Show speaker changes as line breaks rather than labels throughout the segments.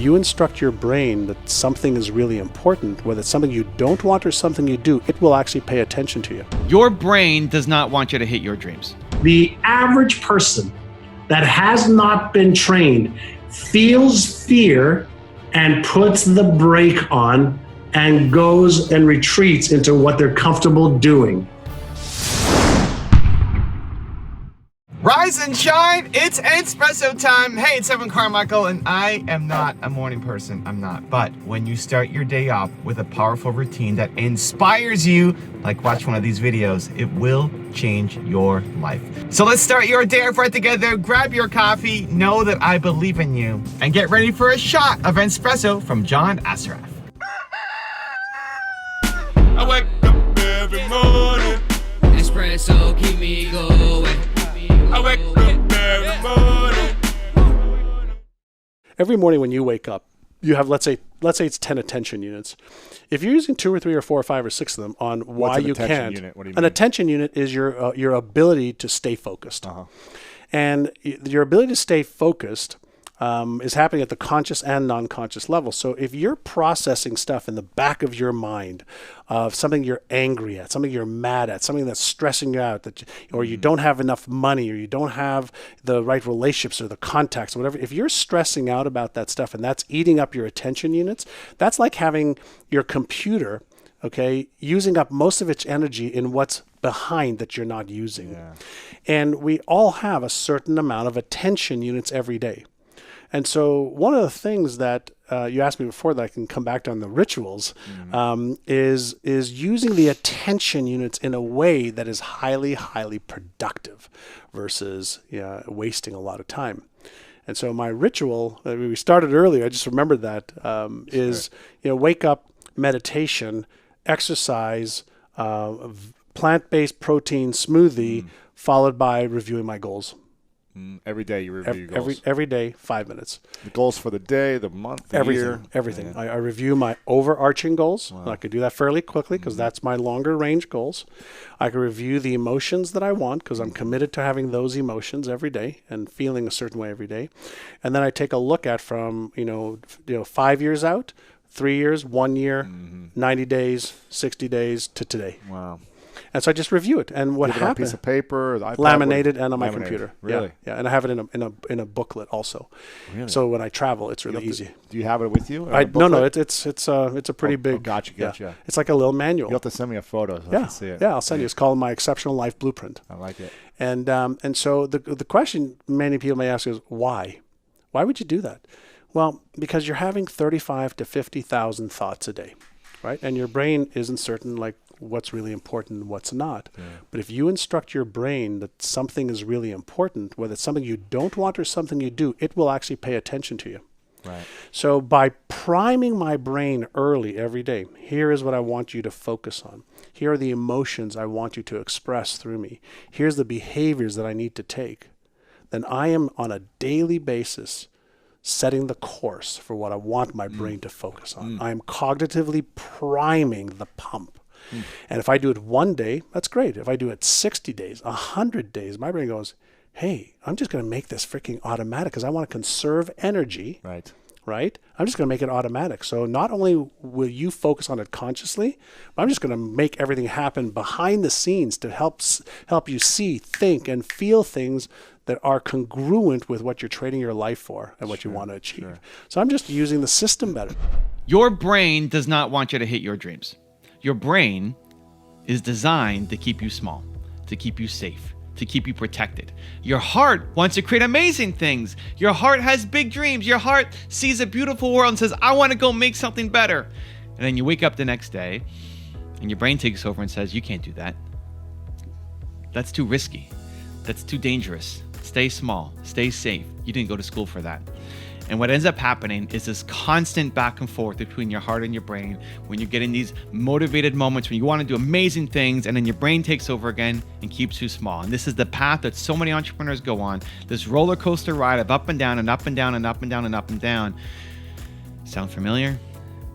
you instruct your brain that something is really important, whether it's something you don't want or something you do, it will actually pay attention to you.
Your brain does not want you to hit your dreams.
The average person that has not been trained feels fear and puts the brake on and goes and retreats into what they're comfortable doing.
Rise and shine, it's Entspresso time. Hey, it's Carmichael, and I am not a morning person, I'm not. But when you start your day off with a powerful routine that inspires you, like watch one of these videos, it will change your life. So let's start your day off right together. Grab your coffee, know that I believe in you, and get ready for a shot of Entspresso from John Assaraf.
I wake up every morning.
Espresso, keep me going.
I wake up every morning.
Every morning when you wake up, you have, let's say it's 10 attention units. If you're using 2 or 3 or 4 or 5 or 6 of them on why you can't,
unit? What do you
an
mean?
attention unit is your ability to stay focused. And your ability to stay focused is happening at the conscious and non-conscious level. So if you're processing stuff in the back of your mind of something you're angry at, something you're mad at, something that's stressing you out, or you don't have enough money, or you don't have the right relationships or the contacts or whatever, if you're stressing out about that stuff and that's eating up your attention units, that's like having your computer, okay, using up most of its energy in what's behind that you're not using.
Yeah.
And we all have a certain amount of attention units every day. And so one of the things that you asked me before that I can come back to on the rituals is using the attention units in a way that is highly, highly productive versus wasting a lot of time. And so my ritual, we started earlier, I just remembered that, is wake up, meditation, exercise, plant-based protein smoothie, followed by reviewing my goals.
Every day you review your goals.
Every day, 5 minutes.
The goals for the day, the month, the year.
Everything.
Yeah.
I review my overarching goals.
Wow.
And I could do that fairly quickly because that's my longer range goals. I can review the emotions that I want because I'm committed to having those emotions every day and feeling a certain way every day. And then I take a look at from 5 years out, 3 years, 1 year, 90 days, 60 days to today.
Wow.
And so I just review it. And what
Give it on a
happened?
piece of paper, the iPad,
Laminated and on my
laminated.
computer.
Really?
Yeah. And I have it in a booklet also.
Really?
So when I travel, it's really easy.
Do you have it with you?
No. It's a pretty big.
Gotcha.
Yeah. It's like a little manual.
You'll have to send me a photo so I can see it.
Yeah, I'll send you. It's called My Exceptional Life Blueprint.
I like it.
And so the question many people may ask is why? Why would you do that? Well, because you're having 35 to 50,000 thoughts a day, right? And your brain isn't certain like what's really important and what's not. Yeah. But if you instruct your brain that something is really important, whether it's something you don't want or something you do, it will actually pay attention to you.
Right.
So by priming my brain early every day, here is what I want you to focus on. Here are the emotions I want you to express through me. Here's the behaviors that I need to take. Then I am on a daily basis setting the course for what I want my brain to focus on. I am cognitively priming the pump. And if I do it one day, that's great. If I do it 60 days, 100 days, my brain goes, hey, I'm just going to make this freaking automatic because I want to conserve energy. Right? I'm just going to make it automatic. So not only will you focus on it consciously, but I'm just going to make everything happen behind the scenes to help you see, think, and feel things that are congruent with what you're trading your life for and what you want to achieve. Sure. So I'm just using the system better.
Your brain does not want you to hit your dreams. Your brain is designed to keep you small, to keep you safe, to keep you protected. Your heart wants to create amazing things. Your heart has big dreams. Your heart sees a beautiful world and says, I want to go make something better. And then you wake up the next day and your brain takes over and says, you can't do that. That's too risky. That's too dangerous. Stay small, stay safe. You didn't go to school for that. And what ends up happening is this constant back and forth between your heart and your brain when you're getting these motivated moments when you want to do amazing things, and then your brain takes over again and keeps you small. And this is the path that so many entrepreneurs go on, this roller coaster ride of up and down and up and down and up and down and up and down. Sound familiar?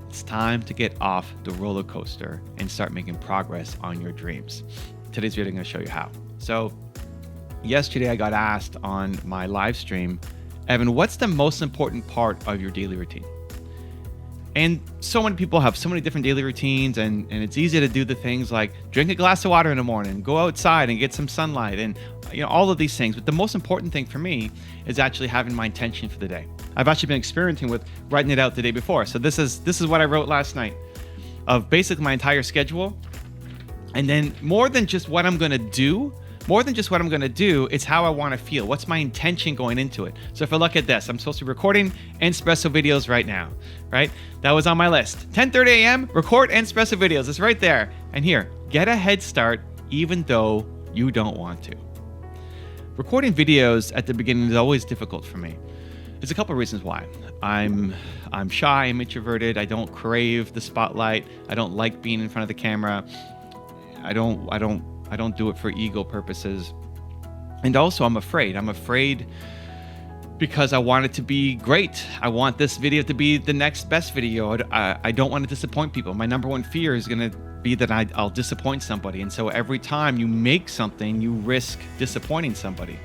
It's time to get off the roller coaster and start making progress on your dreams. Today's video, I'm going to show you how. So yesterday I got asked on my live stream, Evan, what's the most important part of your daily routine? And so many people have so many different daily routines, and it's easy to do the things like drink a glass of water in the morning, go outside and get some sunlight, and all of these things. But the most important thing for me is actually having my intention for the day. I've actually been experimenting with writing it out the day before. So this is what I wrote last night, of basically my entire schedule. And then more than just what I'm going to do, it's how I want to feel. What's my intention going into it? So if I look at this, I'm supposed to be recording Entspresso videos right now, right? That was on my list. 10:30 a.m., record Entspresso videos. It's right there. And here, get a head start even though you don't want to. Recording videos at the beginning is always difficult for me. There's a couple of reasons why. I'm shy, I'm introverted, I don't crave the spotlight, I don't like being in front of the camera. I don't do it for ego purposes. And also I'm afraid because I want it to be great. I want this video to be the next best video. I don't want to disappoint people. My number one fear is going to be that I'll disappoint somebody. And so every time you make something, you risk disappointing somebody,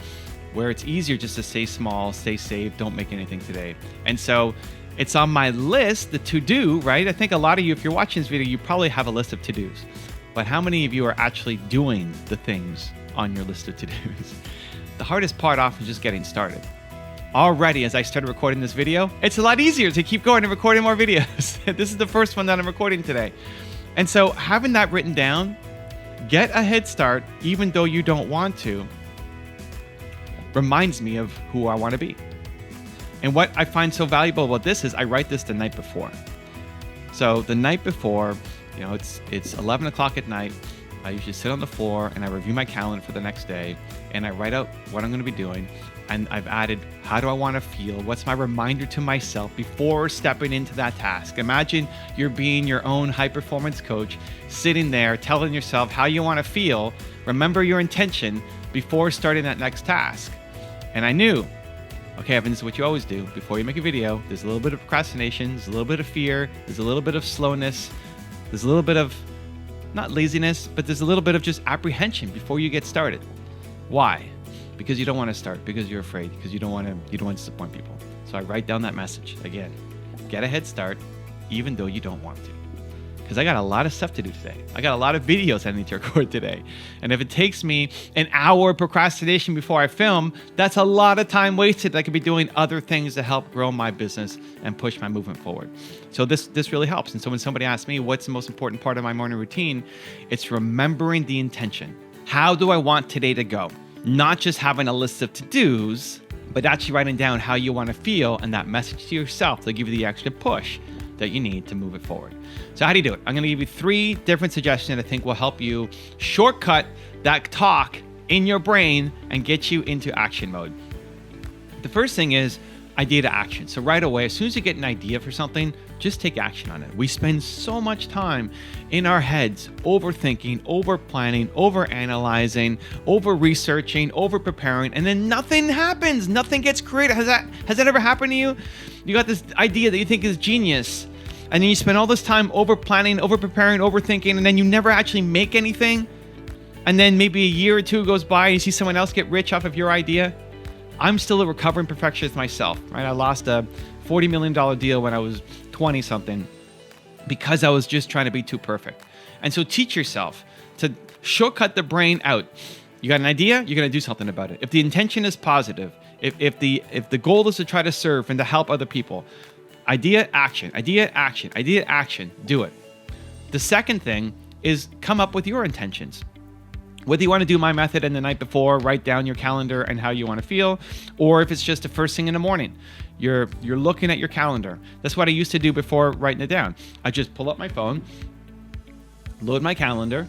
where it's easier just to stay small, stay safe, don't make anything today. And so it's on my list, the to-do, right? I think a lot of you, if you're watching this video, you probably have a list of to-dos. But how many of you are actually doing the things on your list of to-dos? The hardest part often is just getting started. Already, as I started recording this video, it's a lot easier to keep going and recording more videos. This is the first one that I'm recording today. And so having that written down, get a head start, even though you don't want to, reminds me of who I want to be. And what I find so valuable about this is I write this the night before. So the night before, it's 11 o'clock at night. I usually sit on the floor and I review my calendar for the next day, and I write out what I'm going to be doing. And I've added, how do I want to feel? What's my reminder to myself before stepping into that task? Imagine you're being your own high-performance coach, sitting there telling yourself how you want to feel. Remember your intention before starting that next task. And I knew, okay, Evan, this is what you always do. Before you make a video, there's a little bit of procrastination, there's a little bit of fear, there's a little bit of slowness, there's a little bit of, not laziness, but there's a little bit of just apprehension before you get started. Why? Because you don't want to start, because you're afraid, because you don't want to disappoint people. So I write down that message again. Get a head start, even though you don't want to. Because I got a lot of stuff to do today. I got a lot of videos I need to record today. And if it takes me an hour of procrastination before I film, that's a lot of time wasted. I could be doing other things to help grow my business and push my movement forward. So this really helps. And so when somebody asks me what's the most important part of my morning routine, it's remembering the intention. How do I want today to go? Not just having a list of to-dos, but actually writing down how you want to feel and that message to yourself to give you the extra push that you need to move it forward. So how do you do it? I'm going to give you 3 different suggestions that I think will help you shortcut that talk in your brain and get you into action mode. The first thing is idea to action. So right away, as soon as you get an idea for something, just take action on it. We spend so much time in our heads overthinking, over-planning, over-analyzing, over-researching, over-preparing, and then nothing happens. Nothing gets created. Has that ever happened to you? You got this idea that you think is genius, and then you spend all this time over-planning, over-preparing, overthinking, and then you never actually make anything. And then maybe a year or 2 goes by and you see someone else get rich off of your idea. I'm still a recovering perfectionist myself, right? I lost a $40 million deal when I was 20-something because I was just trying to be too perfect. And so teach yourself to shortcut the brain out. You got an idea, you're going to do something about it. If the intention is positive, if the goal is to try to serve and to help other people, idea, action, idea, action, idea, action, do it. The second thing is come up with your intentions. Whether you want to do my method in the night before, write down your calendar and how you want to feel, or if it's just the first thing in the morning, you're looking at your calendar. That's what I used to do before writing it down. I just pull up my phone, load my calendar,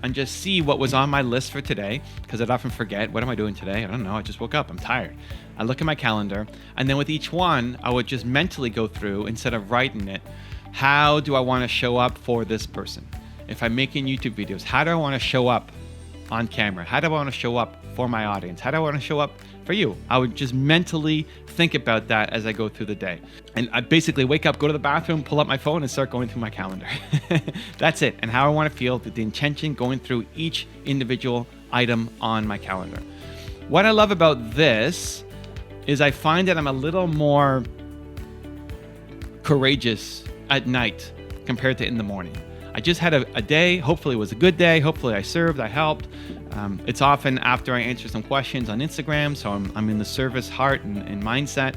and just see what was on my list for today, because I'd often forget, what am I doing today? I don't know, I just woke up, I'm tired. I look at my calendar, and then with each one, I would just mentally go through, instead of writing it, how do I want to show up for this person? If I'm making YouTube videos, how do I want to show up on camera? How do I want to show up for my audience? How do I want to show up for you? I would just mentally think about that as I go through the day. And I basically wake up, go to the bathroom, pull up my phone, and start going through my calendar. That's it. And how I want to feel, with the intention going through each individual item on my calendar. What I love about this is I find that I'm a little more courageous at night compared to in the morning. I just had a day, hopefully it was a good day, hopefully I served, I helped. It's often after I answer some questions on Instagram, so I'm in the service heart and mindset.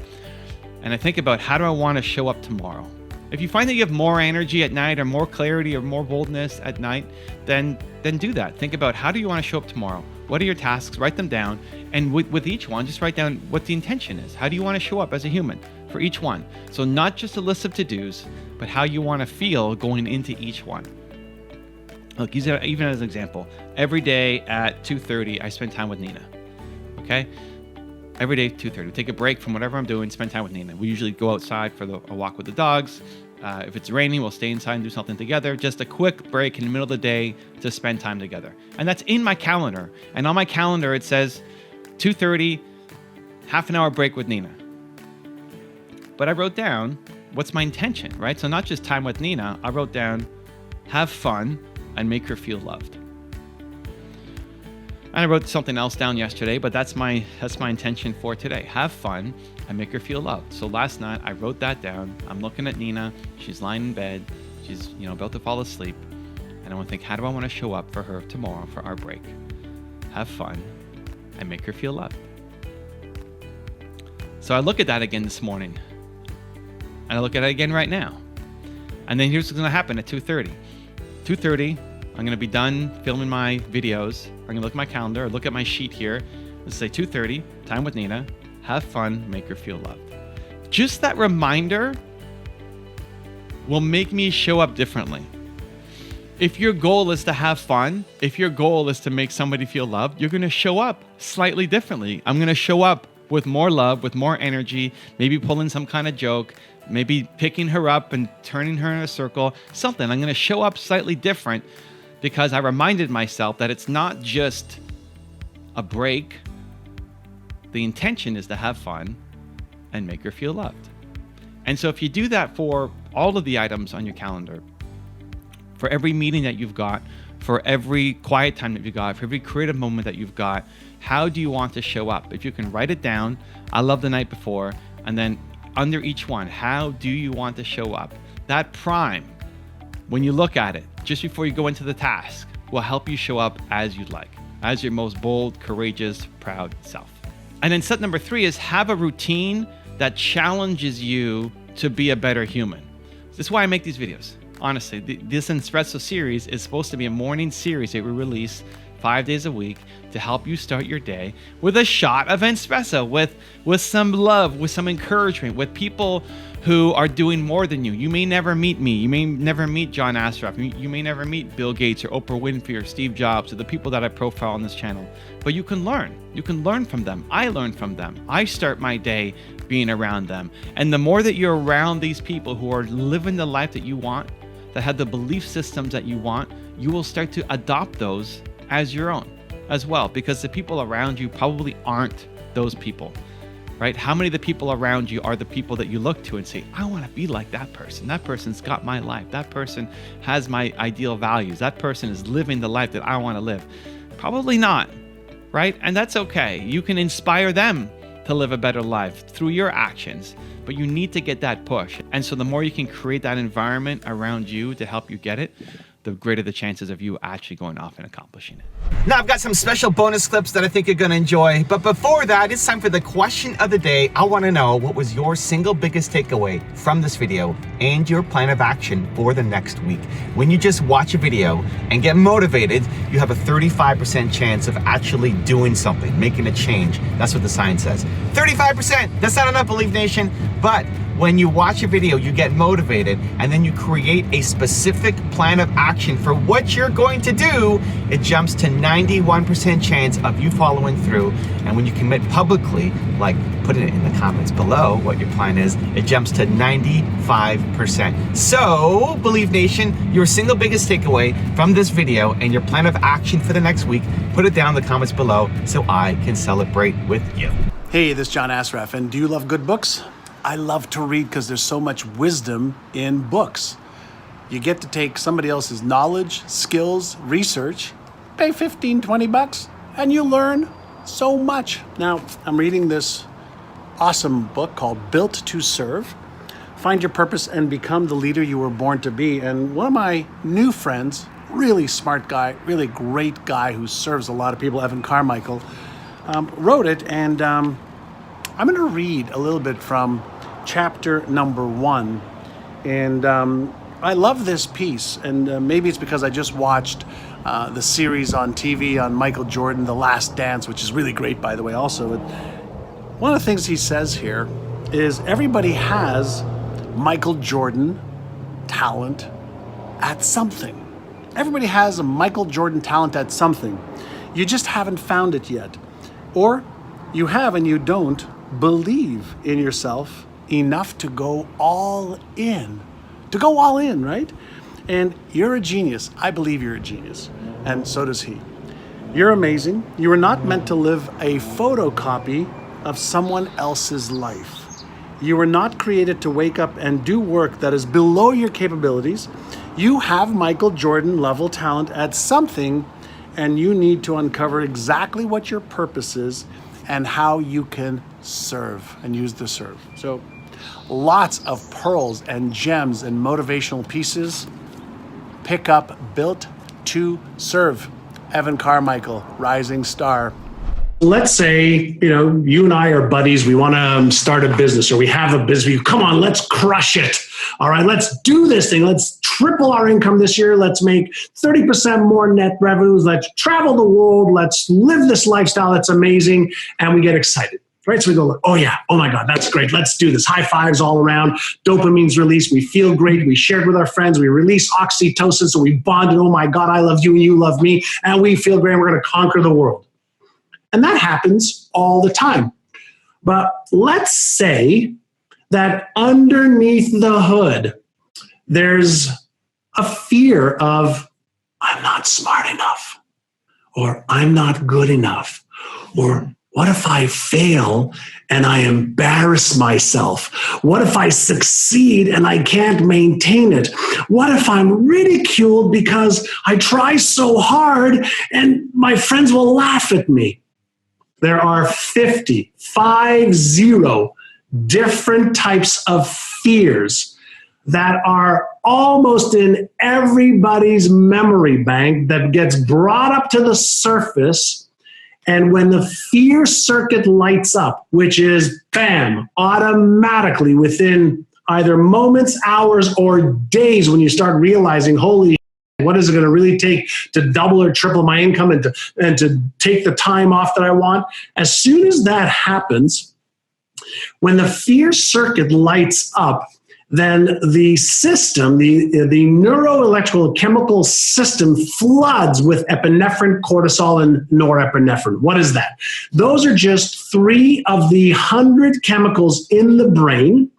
And I think about, how do I want to show up tomorrow? If you find that you have more energy at night, or more clarity, or more boldness at night, then do that. Think about, how do you want to show up tomorrow? What are your tasks? Write them down. And with each one, just write down what the intention is. How do you want to show up as a human for each one? So not just a list of to-dos, but how you want to feel going into each one. Look, even as an example, every day at 2:30, I spend time with Nina. Okay? Every day, 2:30. Take a break from whatever I'm doing, spend time with Nina. We usually go outside for a walk with the dogs. If it's raining, we'll stay inside and do something together. Just a quick break in the middle of the day to spend time together. And that's in my calendar. And on my calendar, it says 2:30, half an hour break with Nina. But I wrote down, what's my intention, right? So not just time with Nina, I wrote down, have fun and make her feel loved. And I wrote something else down yesterday, but that's my intention for today. Have fun and make her feel loved. So last night I wrote that down. I'm looking at Nina. She's lying in bed. She's about to fall asleep. And I want to think, how do I want to show up for her tomorrow for our break? Have fun and make her feel loved. So I look at that again this morning. And I look at it again right now. And then here's what's going to happen at 2:30. 2:30, I'm going to be done filming my videos. I'm going to look at my calendar, look at my sheet here. Let's say 2:30, time with Nina. Have fun, make her feel loved. Just that reminder will make me show up differently. If your goal is to have fun, if your goal is to make somebody feel loved, you're going to show up slightly differently. I'm going to show up with more love, with more energy, maybe pulling some kind of joke, maybe picking her up and turning her in a circle, something. I'm going to show up slightly different because I reminded myself that it's not just a break. The intention is to have fun and make her feel loved. And so if you do that for all of the items on your calendar, for every meeting that you've got, for every quiet time that you've got, for every creative moment that you've got, how do you want to show up? If you can write it down, I love the night before, and then under each one, how do you want to show up? That prime, when you look at it, just before you go into the task, will help you show up as you'd like, as your most bold, courageous, proud self. And then step number 3 is have a routine that challenges you to be a better human. This is why I make these videos. Honestly, this Entspresso series is supposed to be a morning series that we release 5 days a week to help you start your day with a shot of Entspresso, with some love, with some encouragement, with people who are doing more than you. You may never meet me. You may never meet John Assaraf. You may never meet Bill Gates or Oprah Winfrey or Steve Jobs or the people that I profile on this channel. But you can learn. You can learn from them. I learn from them. I start my day being around them. And the more that you're around these people who are living the life that you want, that have the belief systems that you want, you will start to adopt those as your own as well, because the people around you probably aren't those people, right? How many of the people around you are the people that you look to and say, I want to be like that person. That person's got my life. That person has my ideal values. That person is living the life that I want to live. Probably not, right? And that's okay. You can inspire them to live a better life through your actions, but you need to get that push. And so the more you can create that environment around you to help you get it, the greater the chances of you actually going off and accomplishing it.
Now I've got some special bonus clips that I think you're gonna enjoy, but before that, it's time for the question of the day. I wanna know, what was your single biggest takeaway from this video and your plan of action for the next week? When you just watch a video and get motivated, you have a 35% chance of actually doing something, making a change. That's what the science says. 35%, that's not enough, Believe Nation, but when you watch a video, you get motivated, and then you create a specific plan of action for what you're going to do, it jumps to 91% chance of you following through. And when you commit publicly, like put it in the comments below what your plan is, it jumps to 95%. So, Believe Nation, your single biggest takeaway from this video and your plan of action for the next week, put it down in the comments below so I can celebrate with you.
Hey, this is John Assaraf, and do you love good books? I love to read because there's so much wisdom in books. You get to take somebody else's knowledge, skills, research, pay $15, $20, and you learn so much. Now, I'm reading this awesome book called Built to Serve, find your purpose and become the leader you were born to be. And one of my new friends, really smart guy, really great guy who serves a lot of people, Evan Carmichael, wrote it. And I'm going to read a little bit from chapter number 1. And I love this piece. And maybe it's because I just watched the series on TV on Michael Jordan, The Last Dance, which is really great, by the way, also. But one of the things he says here is everybody has Michael Jordan talent at something. Everybody has a Michael Jordan talent at something. You just haven't found it yet. Or you have and you don't believe in yourself enough to go all in. To go all in, right? And you're a genius. I believe you're a genius. And so does he. You're amazing. You were not meant to live a photocopy of someone else's life. You were not created to wake up and do work that is below your capabilities. You have Michael Jordan level talent at something, and you need to uncover exactly what your purpose is and how you can serve and use the serve. So lots of pearls and gems and motivational pieces. Pick up Built to Serve. Evan Carmichael, rising star.
Let's say, you and I are buddies. We want to start a business, or we have a business. Come on, let's crush it. All right, let's do this thing. Let's triple our income this year. Let's make 30% more net revenues. Let's travel the world. Let's live this lifestyle that's amazing. And we get excited, right? So we go, oh yeah, oh my God, that's great. Let's do this. High fives all around. Dopamine's released. We feel great. We shared with our friends. We release oxytocin. So we bonded. Oh my God, I love you and you love me. And we feel great. We're going to conquer the world. And that happens all the time. But let's say that underneath the hood, there's a fear of, I'm not smart enough, or I'm not good enough, or what if I fail and I embarrass myself? What if I succeed and I can't maintain it? What if I'm ridiculed because I try so hard and my friends will laugh at me? There are 50 different types of fears that are almost in everybody's memory bank that gets brought up to the surface. And when the fear circuit lights up, which is bam, automatically within either moments, hours, or days, when you start realizing, holy, what is it going to really take to double or triple my income and to take the time off that I want? As soon as that happens, when the fear circuit lights up, then the system, the neuroelectrical chemical system floods with epinephrine, cortisol, and norepinephrine. What is that? Those are just 3 of the 100 chemicals in the brain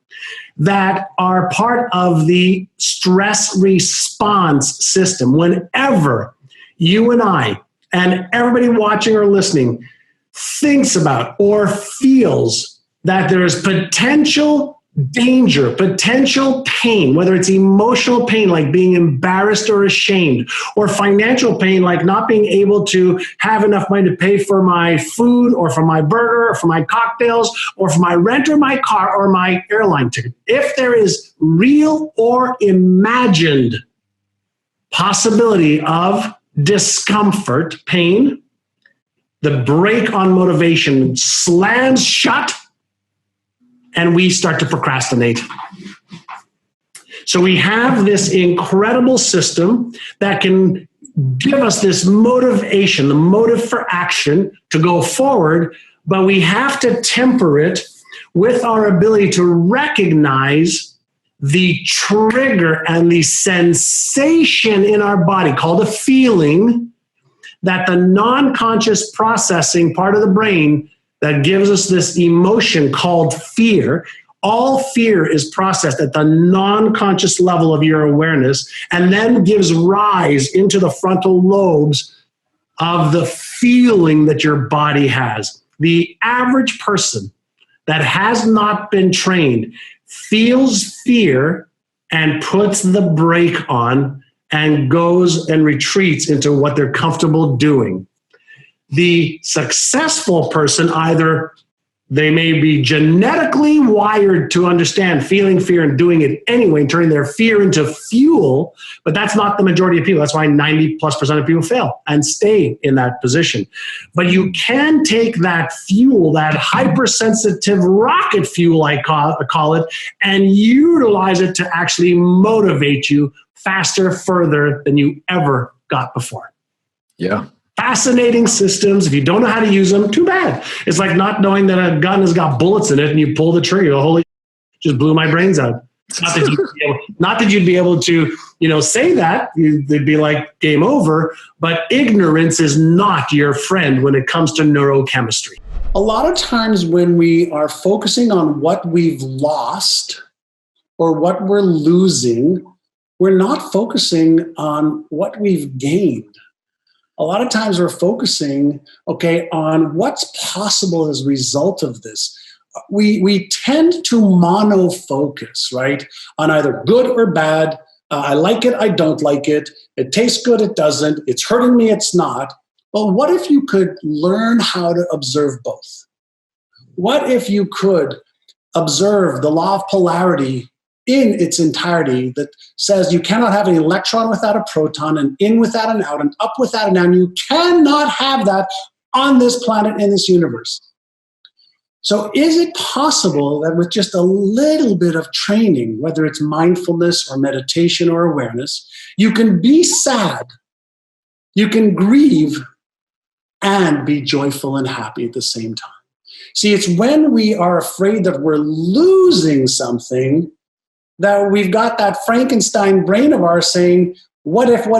that are part of the stress response system. Whenever you and I and everybody watching or listening thinks about or feels that there is potential danger, potential pain, whether it's emotional pain like being embarrassed or ashamed, or financial pain like not being able to have enough money to pay for my food or for my burger or for my cocktails or for my rent or my car or my airline ticket. If there is real or imagined possibility of discomfort, pain, the brake on motivation slams shut, and we start to procrastinate. So we have this incredible system that can give us this motivation, the motive for action to go forward, but we have to temper it with our ability to recognize the trigger and the sensation in our body called a feeling that the non-conscious processing part of the brain that gives us this emotion called fear. All fear is processed at the non-conscious level of your awareness and then gives rise into the frontal lobes of the feeling that your body has. The average person that has not been trained feels fear and puts the brake on and goes and retreats into what they're comfortable doing. The successful person either They may be genetically wired to understand feeling fear and doing it anyway, and turning their fear into fuel, but that's not the majority of people. That's why 90+% of people fail and stay in that position. But you can take that fuel, that hypersensitive rocket fuel, I call it, and utilize it to actually motivate you faster, further than you ever got before.
Yeah.
Fascinating systems. If you don't know how to use them, too bad. It's like not knowing that a gun has got bullets in it and you pull the trigger. Holy, just blew my brains out. Not that you'd be able to, say that. They'd be like game over, but ignorance is not your friend when it comes to neurochemistry. A lot of times when we are focusing on what we've lost or what we're losing, we're not focusing on what we've gained. A lot of times we're focusing, on what's possible as a result of this. We tend to monofocus, right, on either good or bad. I like it, I don't like it. It tastes good, it doesn't. It's hurting me, it's not. But what if you could learn how to observe both? What if you could observe the law of polarity in its entirety that says you cannot have an electron without a proton, an in without an out, an up without an down. You cannot have that on this planet, in this universe. So is it possible that with just a little bit of training, whether it's mindfulness or meditation or awareness, you can be sad, you can grieve, and be joyful and happy at the same time? See, it's when we are afraid that we're losing something that we've got that Frankenstein brain of ours saying, what if, oh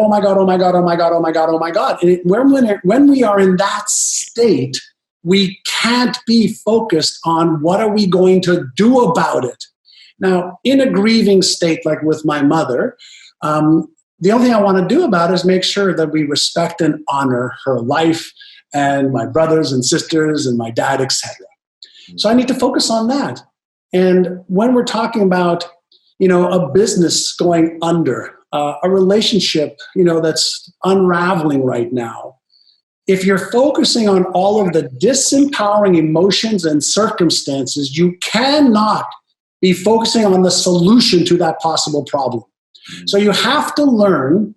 my God, oh my God, oh my God, oh my God, oh my God. And when we are in that state, we can't be focused on what are we going to do about it. Now, in a grieving state like with my mother, the only thing I want to do about it is make sure that we respect and honor her life and my brothers and sisters and my dad, etc. So I need to focus on that. And when we're talking about, a business going under, a relationship, that's unraveling right now, if you're focusing on all of the disempowering emotions and circumstances, you cannot be focusing on the solution to that possible problem. So you have to learn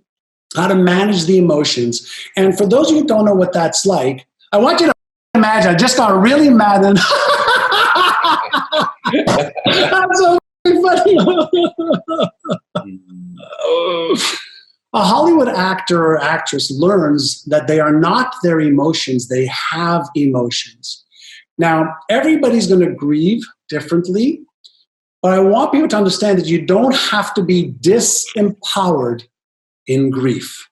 how to manage the emotions. And for those of you who don't know what that's like, I want you to imagine, I just got really mad and that's so funny. A Hollywood actor or actress learns that they are not their emotions, they have emotions. Now, everybody's going to grieve differently, but I want people to understand that you don't have to be disempowered in grief.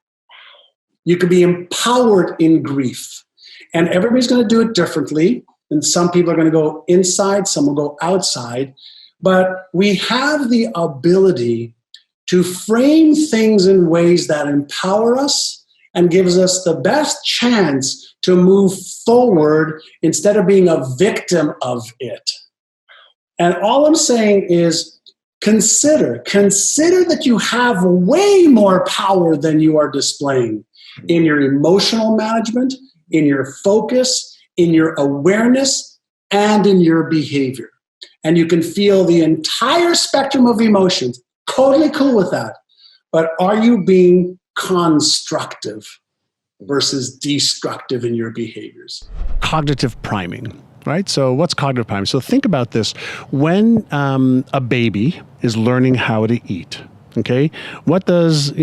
You can be empowered in grief. And everybody's going to do it differently. And some people are going to go inside, some will go outside. But we have the ability to frame things in ways that empower us and gives us the best chance to move forward instead of being a victim of it. And all I'm saying is consider that you have way more power than you are displaying in your emotional management, in your focus, in your awareness, and in your behavior. And you can feel the entire spectrum of emotions. Totally cool with that. But are you being constructive versus destructive in your behaviors?
Cognitive priming, right? So what's cognitive priming? So think about this. When a baby is learning how to eat, okay, what does,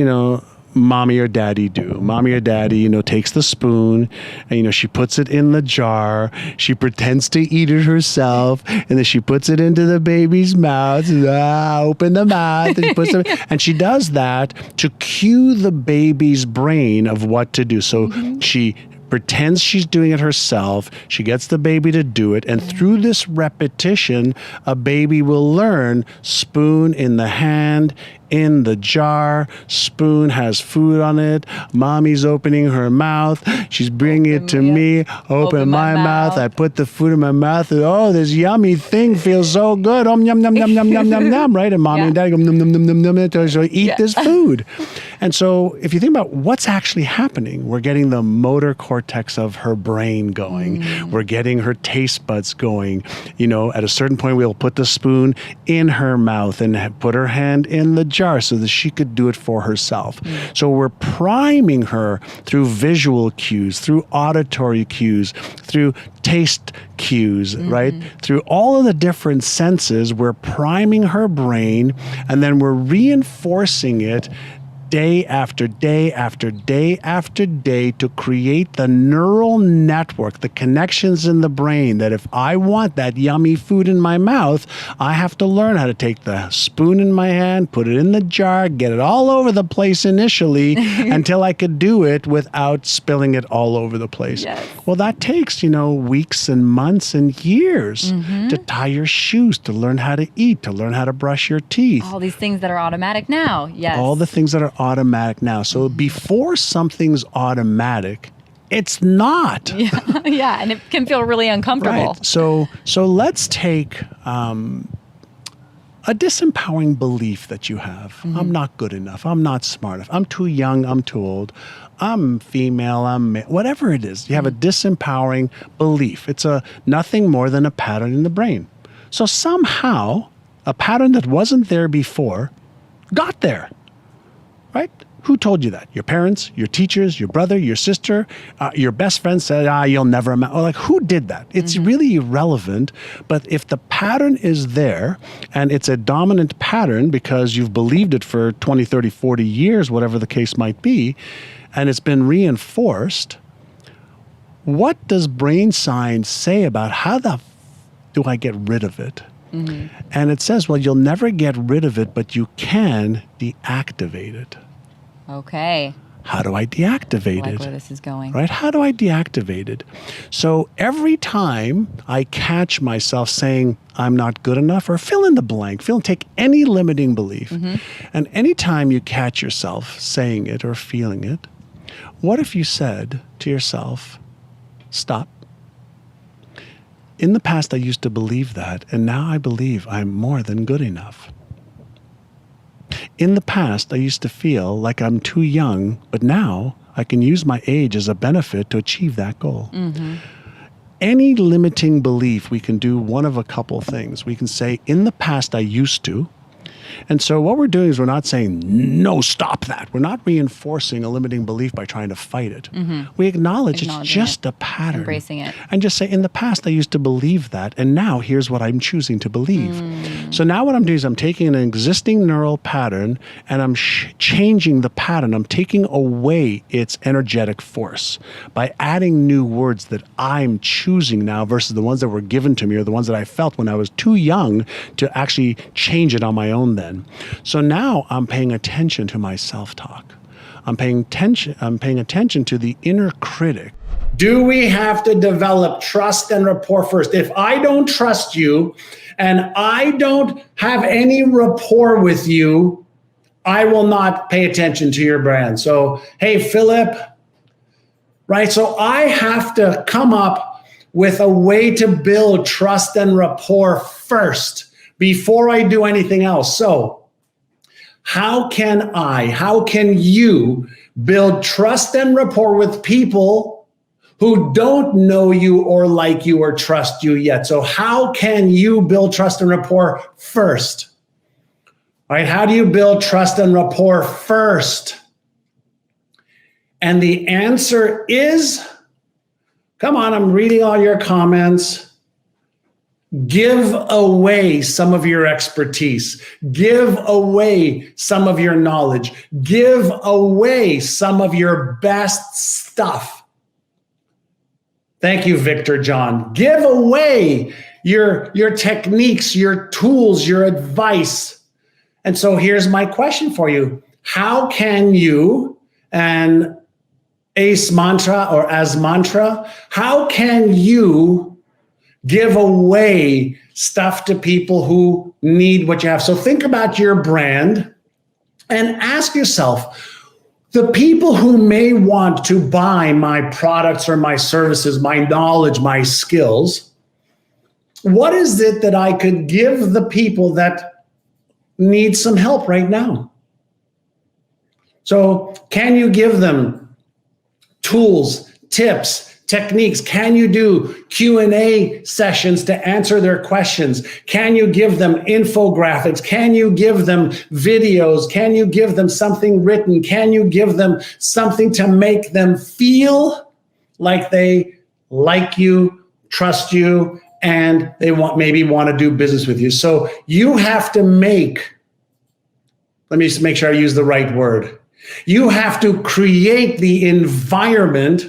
mommy or daddy do? Mommy or daddy, takes the spoon and, she puts it in the jar. She pretends to eat it herself. And then she puts it into the baby's mouth. Open the mouth. And she puts it, and she does that to cue the baby's brain of what to do. So she pretends she's doing it herself. She gets the baby to do it. And through this repetition, a baby will learn spoon in the hand, in the jar. Spoon has food on it. Mommy's opening her mouth. She's bringing it to me. Open my mouth. I put the food in my mouth. Oh, this yummy thing feels so good. Yum, yum, yum, yum, yum, yum, yum, right? And mommy and daddy go, num, num, num, num, num, so eat this food. And so if you think about what's actually happening, we're getting the motor cortex of her brain going. We're getting her taste buds going. At a certain point, we'll put the spoon in her mouth and put her hand in the jar so that she could do it for herself. So we're priming her through visual cues, through auditory cues, through taste cues, right? Through all of the different senses, we're priming her brain, and then we're reinforcing it day after day after day after day to create the neural network, the connections in the brain that if I want that yummy food in my mouth, I have to learn how to take the spoon in my hand, put it in the jar, get it all over the place initially until I could do it without spilling it all over the place.
Yes.
Well, that takes, weeks and months and years to tie your shoes, to learn how to eat, to learn how to brush your teeth.
All these things that are automatic now. Yes.
All the things that are automatic now. So before something's automatic, it's not.
Yeah, and it can feel really uncomfortable.
Right. So let's take a disempowering belief that you have. I'm not good enough. I'm not smart enough. I'm too young. I'm too old. I'm female. I'm male. Whatever it is, you have a disempowering belief. It's nothing more than a pattern in the brain. So somehow a pattern that wasn't there before got there. Right? Who told you that? Your parents, your teachers, your brother, your sister, your best friend said, you'll never amount. Or who did that? It's really irrelevant. But if the pattern is there and it's a dominant pattern because you've believed it for 20, 30, 40 years, whatever the case might be, and it's been reinforced, what does brain science say about how do I get rid of it? And it says, well, you'll never get rid of it, but you can deactivate it.
Okay.
How do I deactivate
I like
it?
where this is going.
Right? How do I deactivate it? So every time I catch myself saying I'm not good enough, or fill in the blank, take any limiting belief, and anytime you catch yourself saying it or feeling it, what if you said to yourself, stop? In the past, I used to believe that, and now I believe I'm more than good enough. In the past, I used to feel like I'm too young, but now I can use my age as a benefit to achieve that goal. Any limiting belief, we can do one of a couple things. We can say, in the past, I used to. And so what we're doing is we're not saying, no, stop that. We're not reinforcing a limiting belief by trying to fight it. We acknowledge it's just a pattern.
Embracing it.
And just say, in the past, I used to believe that, and now here's what I'm choosing to believe. So now what I'm doing is I'm taking an existing neural pattern and I'm changing the pattern. I'm taking away its energetic force by adding new words that I'm choosing now versus the ones that were given to me or the ones that I felt when I was too young to actually change it on my own then. So now I'm paying attention to my self-talk. I'm paying attention to the inner critic.
Do we have to develop trust and rapport first? If I don't trust you and I don't have any rapport with you, I will not pay attention to your brand. So, hey, Philip, right? So I have to come up with a way to build trust and rapport first before I do anything else. So how can you build trust and rapport with people who don't know you or like you or trust you yet? So how can you build trust and rapport first? All right, how do you build trust and rapport first? And the answer is, come on, I'm reading all your comments. Give away some of your expertise. Give away some of your knowledge. Give away some of your best stuff. Thank you, Victor John. Give away your techniques, your tools, your advice. And so here's my question for you. How can you, and ACE mantra or as mantra, how can you give away stuff to people who need what you have? So think about your brand And ask yourself, the people who may want to buy my products or my services, my knowledge, my skills, what is it that I could give the people that need some help right now? So can you give them tools, tips, techniques? Can you do Q&A sessions to answer their questions? Can you give them infographics? Can you give them videos? Can you give them something written? Can you give them something to make them feel like they like you, trust you, and they maybe want to do business with you? So you have to let me just make sure I use the right word. You have to create the environment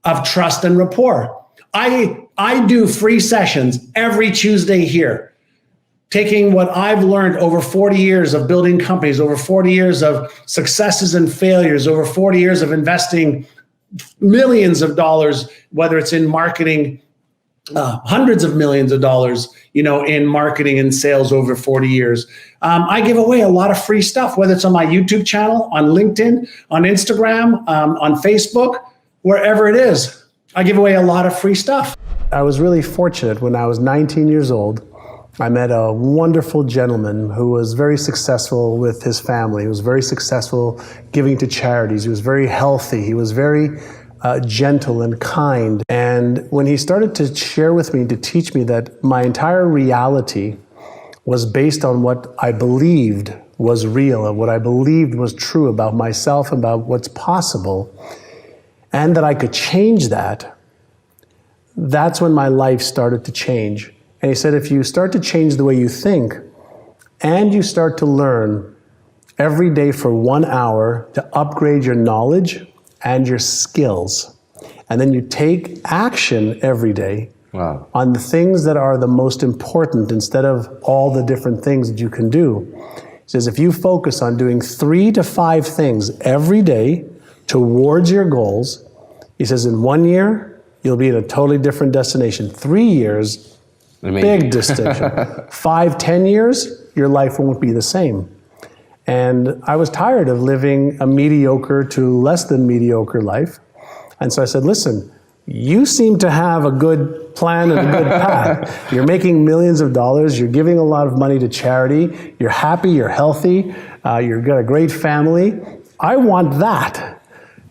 of trust and rapport. I do free sessions every Tuesday here, taking what I've learned over 40 years of building companies, over 40 years of successes and failures, over 40 years of investing millions of dollars, whether it's in marketing, hundreds of millions of dollars, in marketing and sales over 40 years. I give away a lot of free stuff, whether it's on my YouTube channel, on LinkedIn, on Instagram, on Facebook, wherever it is. I give away a lot of free stuff. I was really fortunate when I was 19 years old. I met a wonderful gentleman who was very successful with his family. He was very successful giving to charities. He was very healthy. He was very gentle and kind. And when he started to share with me, to teach me that my entire reality was based on what I believed was real and what I believed was true about myself, about what's possible, and that I could change that, that's when my life started to change. And he said, if you start to change the way you think and you start to learn every day for 1 hour to upgrade your knowledge and your skills, and then you take action every day on the things that are the most important instead of all the different things that you can do. He says, if you focus on doing 3 to 5 things every day towards your goals, he says, in 1 year, you'll be in a totally different destination. 3 years, big distinction. 5, 10 years, your life won't be the same. And I was tired of living a mediocre to less than mediocre life. And so I said, listen, you seem to have a good plan and a good path. You're making millions of dollars. You're giving a lot of money to charity. You're happy. You're healthy. You've got a great family. I want that.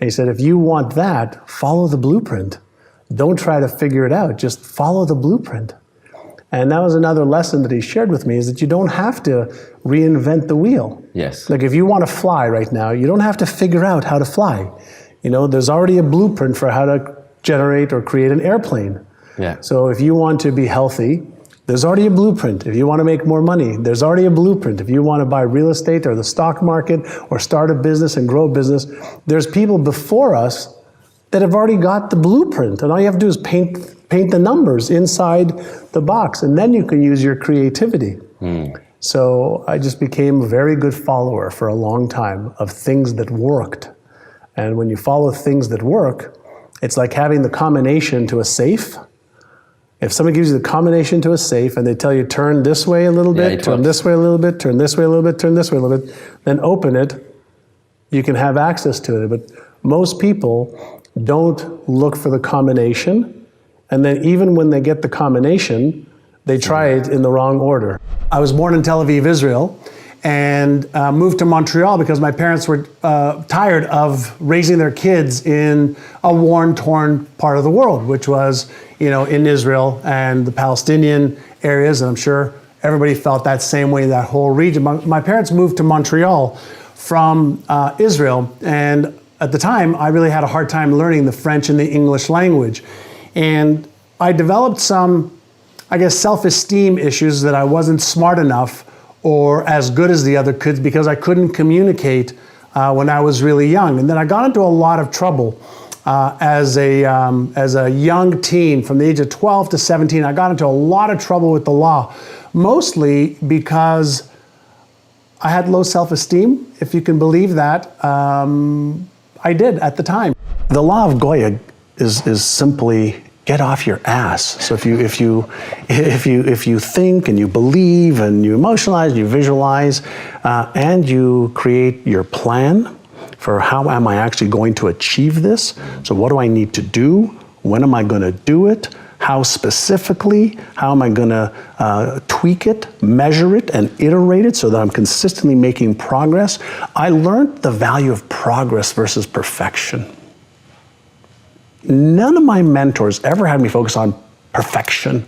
And he said, if you want that, follow the blueprint. Don't try to figure it out. Just follow the blueprint. And that was another lesson that he shared with me, is that you don't have to reinvent the wheel.
Yes.
Like if you want to fly right now, you don't have to figure out how to fly. There's already a blueprint for how to generate or create an airplane.
Yeah.
So if you want to be healthy, there's already a blueprint. If you want to make more money, there's already a blueprint. If you want to buy real estate or the stock market or start a business and grow a business, there's people before us that have already got the blueprint. And all you have to do is paint the numbers inside the box, and then you can use your creativity. So I just became a very good follower for a long time of things that worked. And when you follow things that work, it's like having the combination to a safe. If somebody gives you the combination to a safe and they tell you turn this way a little bit, turn this way a little bit, turn this way a little bit, turn this way a little bit, then open it, you can have access to it. But most people don't look for the combination. And then even when they get the combination, they try it in the wrong order. I was born in Tel Aviv, Israel, and moved to Montreal because my parents were tired of raising their kids in a worn, torn part of the world, which was, in Israel and the Palestinian areas. And I'm sure everybody felt that same way, that whole region. My parents moved to Montreal from Israel. And at the time, I really had a hard time learning the French and the English language. And I developed some, self-esteem issues that I wasn't smart enough or as good as the other kids because I couldn't communicate when I was really young. And then I got into a lot of trouble as a young teen. From the age of 12 to 17, I got into a lot of trouble with the law, mostly because I had low self-esteem, if you can believe that. I did at the time. The law of Goya is simply
get off your ass. So if you think and you believe and you emotionalize, you visualize, and you create your plan for how am I actually going to achieve this? So what do I need to do? When am I going to do it? How specifically? How am I going to tweak it, measure it, and iterate it so that I'm consistently making progress? I learned the value of progress versus perfection. None of my mentors ever had me focus on perfection.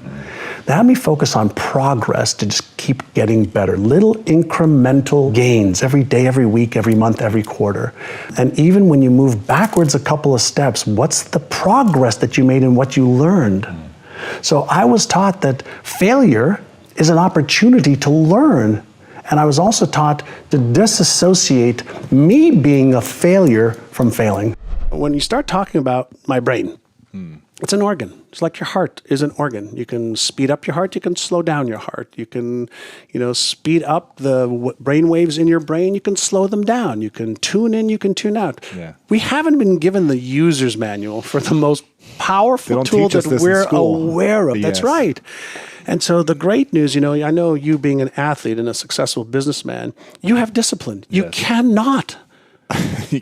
They had me focus on progress to just keep getting better. Little incremental gains every day, every week, every month, every quarter. And even when you move backwards a couple of steps, what's the progress that you made in what you learned? So I was taught that failure is an opportunity to learn. And I was also taught to disassociate me being a failure from failing. When you start talking about my brain, it's an organ. It's like your heart is an organ. You can speed up your heart. You can slow down your heart. You can, speed up the brain waves in your brain. You can slow them down. You can tune in. You can tune out. Yeah. We haven't been given the user's manual for the most powerful tool that we're aware of. That's right. And so the great news, I know you being an athlete and a successful businessman, you have discipline. You cannot
you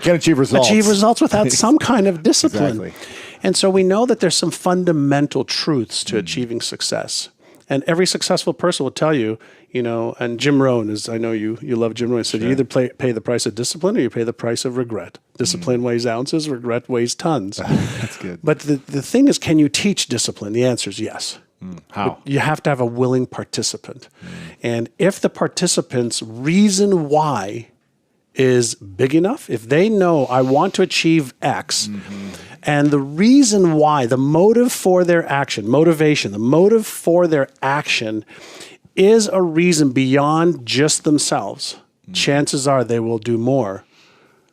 can't achieve results
without some kind of discipline.
Exactly.
And so we know that there's some fundamental truths to achieving success. And every successful person will tell you, and Jim Rohn is, I know you love Jim Rohn, he said, you either pay the price of discipline or you pay the price of regret. Discipline weighs ounces, regret weighs tons.
That's good.
But the thing is, can you teach discipline? The answer is yes.
How?
But you have to have a willing participant. And if the participant's reason why is big enough, if they know I want to achieve X, and the reason why, the motive for their action, motivation, the motive for their action is a reason beyond just themselves, chances are they will do more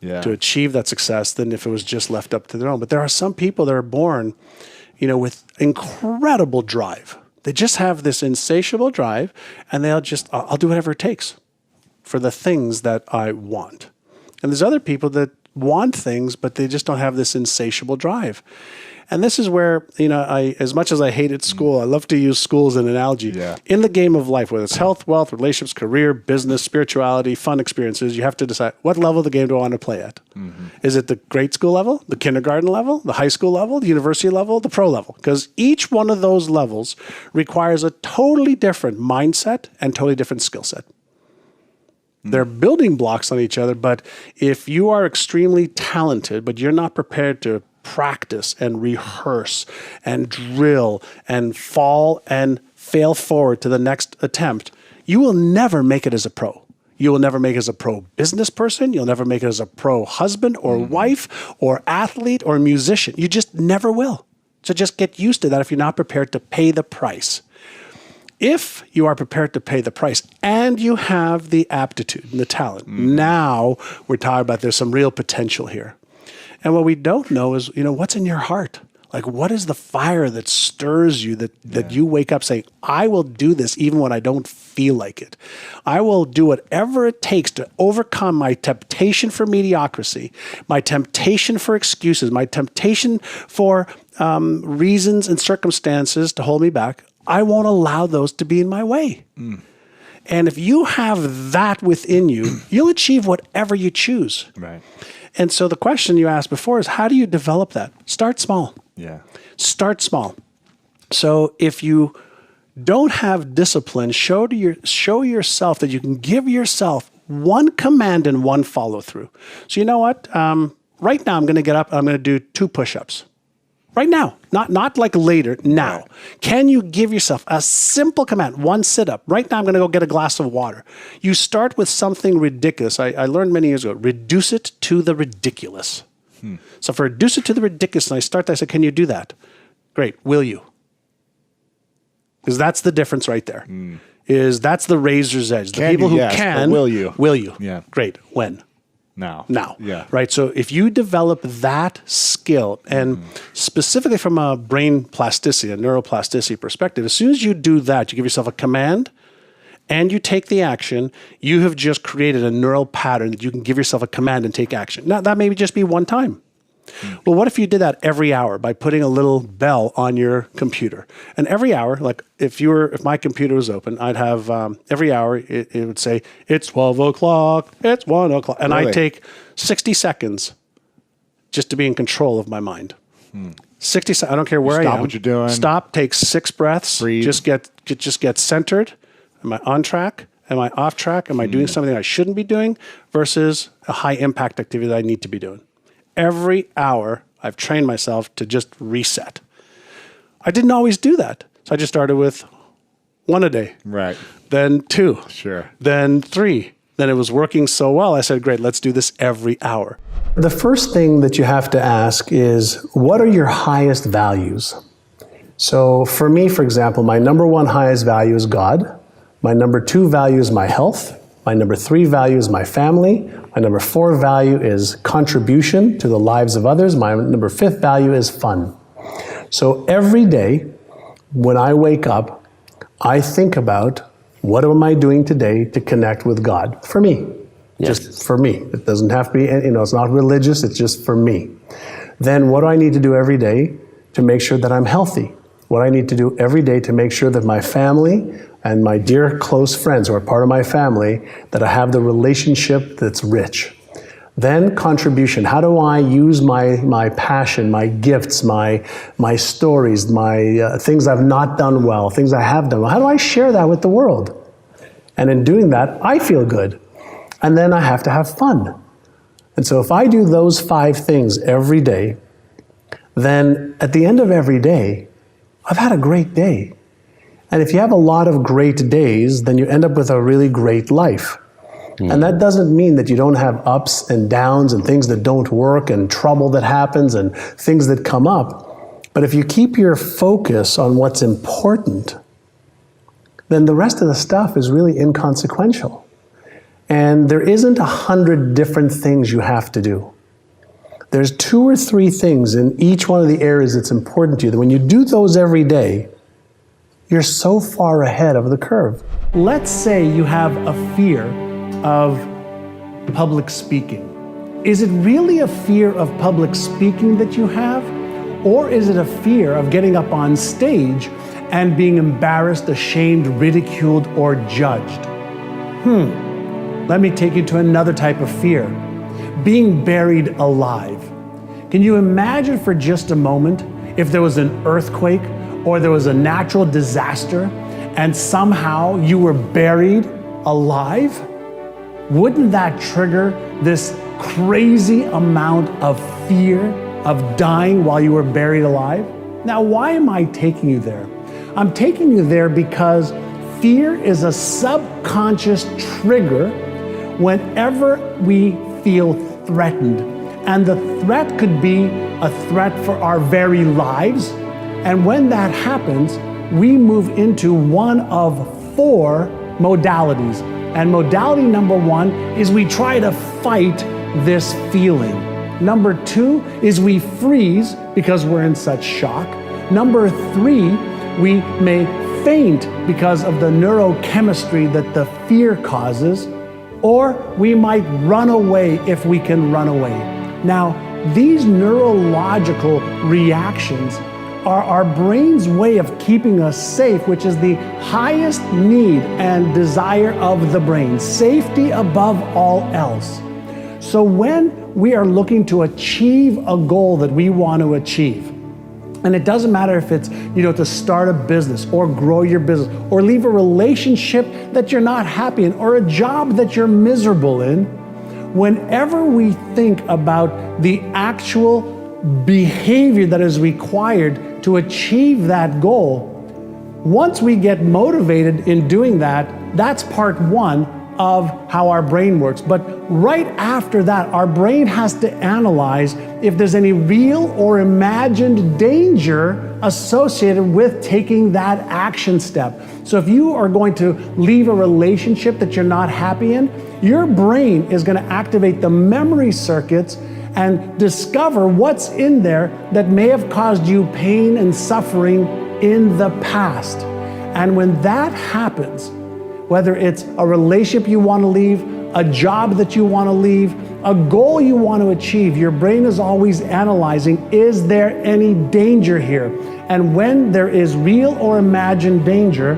to achieve that success than if it was just left up to their own. But there are some people that are born, with incredible drive. They just have this insatiable drive, and they'll just, I'll do whatever it takes for the things that I want. And there's other people that want things, but they just don't have this insatiable drive. And this is where, as much as I hated school, I love to use school as an analogy. Yeah. In the game of life, whether it's health, wealth, relationships, career, business, spirituality, fun experiences, you have to decide what level of the game do I want to play at. Is it the grade school level, the kindergarten level, the high school level, the university level, the pro level? Because each one of those levels requires a totally different mindset and totally different skill set. They're building blocks on each other, but if you are extremely talented, but you're not prepared to practice and rehearse and drill and fall and fail forward to the next attempt, you will never make it as a pro. You will never make it as a pro business person. You'll never make it as a pro husband or wife or athlete or musician. You just never will. So just get used to that if you're not prepared to pay the price. If you are prepared to pay the price and you have the aptitude and the talent, now we're talking about there's some real potential here. And what we don't know is, what's in your heart? Like, what is the fire that stirs you, that you wake up saying, I will do this even when I don't feel like it. I will do whatever it takes to overcome my temptation for mediocrity, my temptation for excuses, my temptation for reasons and circumstances to hold me back. I won't allow those to be in my way. And if you have that within you, you'll achieve whatever you choose.
Right.
And so the question you asked before is, how do you develop that? Start small.
Yeah.
Start small. So if you don't have discipline, show yourself that you can give yourself one command and one follow through. So you know what? Right now I'm going to get up and I'm going to do 2 push-ups. Right now, not like later, now. Right. Can you give yourself a simple command, 1 sit-up? Right now, I'm going to go get a glass of water. You start with something ridiculous. I learned many years ago, reduce it to the ridiculous. So if I reduce it to the ridiculous, and I start that, I say, can you do that? Great. Will you? Because that's the difference right there. That's the razor's edge. The people who can,
will you?
Will you?
Yeah.
Great. When?
Now.
Yeah. Right. So if you develop that skill, and specifically from a brain plasticity, a neuroplasticity perspective, as soon as you do that, you give yourself a command and you take the action, you have just created a neural pattern that you can give yourself a command and take action. Now, that may just be one time. Well, what if you did that every hour by putting a little bell on your computer? And every hour, like if my computer was open, I'd have every hour it would say, it's 12 o'clock, it's 1 o'clock. And
Really?
I'd take 60 seconds just to be in control of my mind. 60 seconds, I don't care where I am.
Stop what you're doing.
Stop, take 6 breaths,
Breathe.
just get centered. Am I on track? Am I off track? Am I doing something I shouldn't be doing versus a high impact activity that I need to be doing? Every hour, I've trained myself to just reset. I didn't always do that. So I just started with 1 a day.
Right.
Then 2.
Sure.
Then 3. Then it was working so well, I said, great, let's do this every hour. The first thing that you have to ask is, what are your highest values? So for me, for example, my number 1 highest value is God. My number 2 value is my health. My number 3 value is my family. My number 4 value is contribution to the lives of others. My number 5th value is fun. So every day when I wake up, I think about, what am I doing today to connect with God? For me.
Yes.
Just for me. It doesn't have to be, it's not religious, it's just for me. Then what do I need to do every day to make sure that I'm healthy? What I need to do every day to make sure that my family and my dear close friends who are part of my family, that I have the relationship that's rich. Then contribution. How do I use my passion, my gifts, my stories, my things I've not done well, things I have done well? How do I share that with the world? And in doing that, I feel good. And then I have to have fun. And so if I do those 5 things every day, then at the end of every day, I've had a great day. And if you have a lot of great days, then you end up with a really great life. And that doesn't mean that you don't have ups and downs and things that don't work and trouble that happens and things that come up. But if you keep your focus on what's important, then the rest of the stuff is really inconsequential. And there isn't 100 different things you have to do. There's 2 or 3 things in each one of the areas that's important to you that when you do those every day, you're so far ahead of the curve. Let's say you have a fear of public speaking. Is it really a fear of public speaking that you have? Or is it a fear of getting up on stage and being embarrassed, ashamed, ridiculed, or judged? Let me take you to another type of fear. Being buried alive. Can you imagine for just a moment if there was an earthquake or there was a natural disaster and somehow you were buried alive? Wouldn't that trigger this crazy amount of fear of dying while you were buried alive? Now, why am I taking you there? I'm taking you there because fear is a subconscious trigger whenever we feel threatened. And the threat could be a threat for our very lives. And when that happens, we move into one of 4 modalities. And modality number 1 is we try to fight this feeling. Number 2 is we freeze because we're in such shock. Number 3, we may faint because of the neurochemistry that the fear causes, or we might run away if we can run away. Now, these neurological reactions are our brain's way of keeping us safe, which is the highest need and desire of the brain, safety above all else. So when we are looking to achieve a goal that we want to achieve, and it doesn't matter if it's, to start a business or grow your business or leave a relationship that you're not happy in or a job that you're miserable in, whenever we think about the actual behavior that is required to achieve that goal, once we get motivated in doing that, that's part 1 of how our brain works. But right after that, our brain has to analyze if there's any real or imagined danger associated with taking that action step. So if you are going to leave a relationship that you're not happy in, your brain is going to activate the memory circuits and discover what's in there that may have caused you pain and suffering in the past. And when that happens, whether it's a relationship you want to leave, a job that you want to leave,
a goal you want to achieve, your brain is always analyzing, is there any danger here? And when there is real or imagined danger,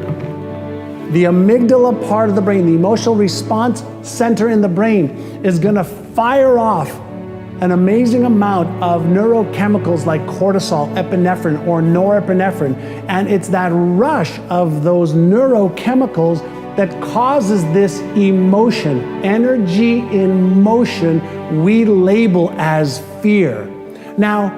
the amygdala part of the brain, the emotional response center in the brain, is going to fire off an amazing amount of neurochemicals like cortisol, epinephrine, or norepinephrine. And it's that rush of those neurochemicals that causes this emotion, energy in motion, we label as fear. Now,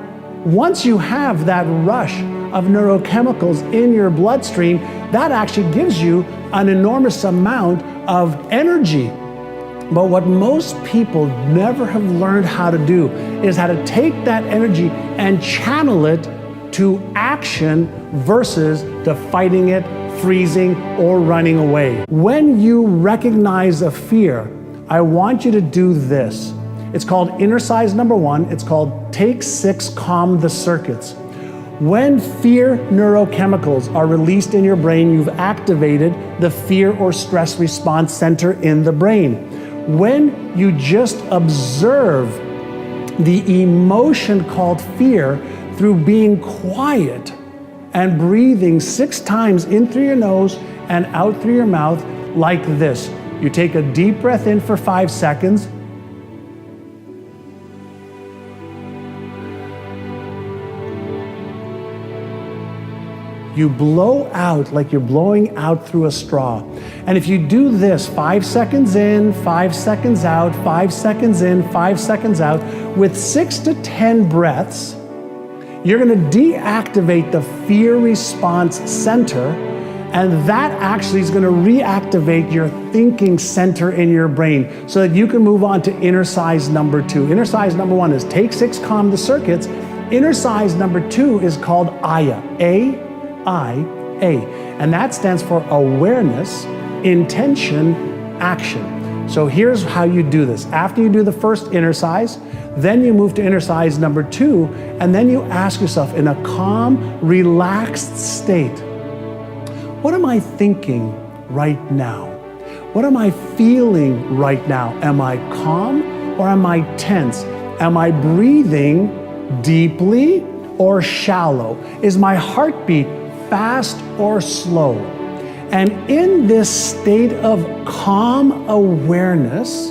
once you have that rush of neurochemicals in your bloodstream, that actually gives you an enormous amount of energy. But what most people never have learned how to do is how to take that energy and channel it to action versus to fighting it, freezing, or running away. When you recognize a fear, I want you to do this. It's called exercise number 1. It's called Take 6, Calm the Circuits. When fear neurochemicals are released in your brain, you've activated the fear or stress response center in the brain. When you just observe the emotion called fear through being quiet and breathing 6 times in through your nose and out through your mouth like this. You take a deep breath in for 5 seconds. You blow out like you're blowing out through a straw. And if you do this 5 seconds in, 5 seconds out, 5 seconds in, 5 seconds out, with 6 to 10 breaths, you're going to deactivate the fear response center, and that actually is going to reactivate your thinking center in your brain so that you can move on to exercise number 2. Exercise number 1 is Take 6, Calm the Circuits. Exercise number 2 is called AYA, A-I-A, and that stands for awareness, intention, action. So here's how you do this. After you do the first exercise, then you move to exercise number 2, and then you ask yourself in a calm, relaxed state, what am I thinking right now? What am I feeling right now? Am I calm or am I tense? Am I breathing deeply or shallow? Is my heartbeat fast or slow? And in this state of calm awareness,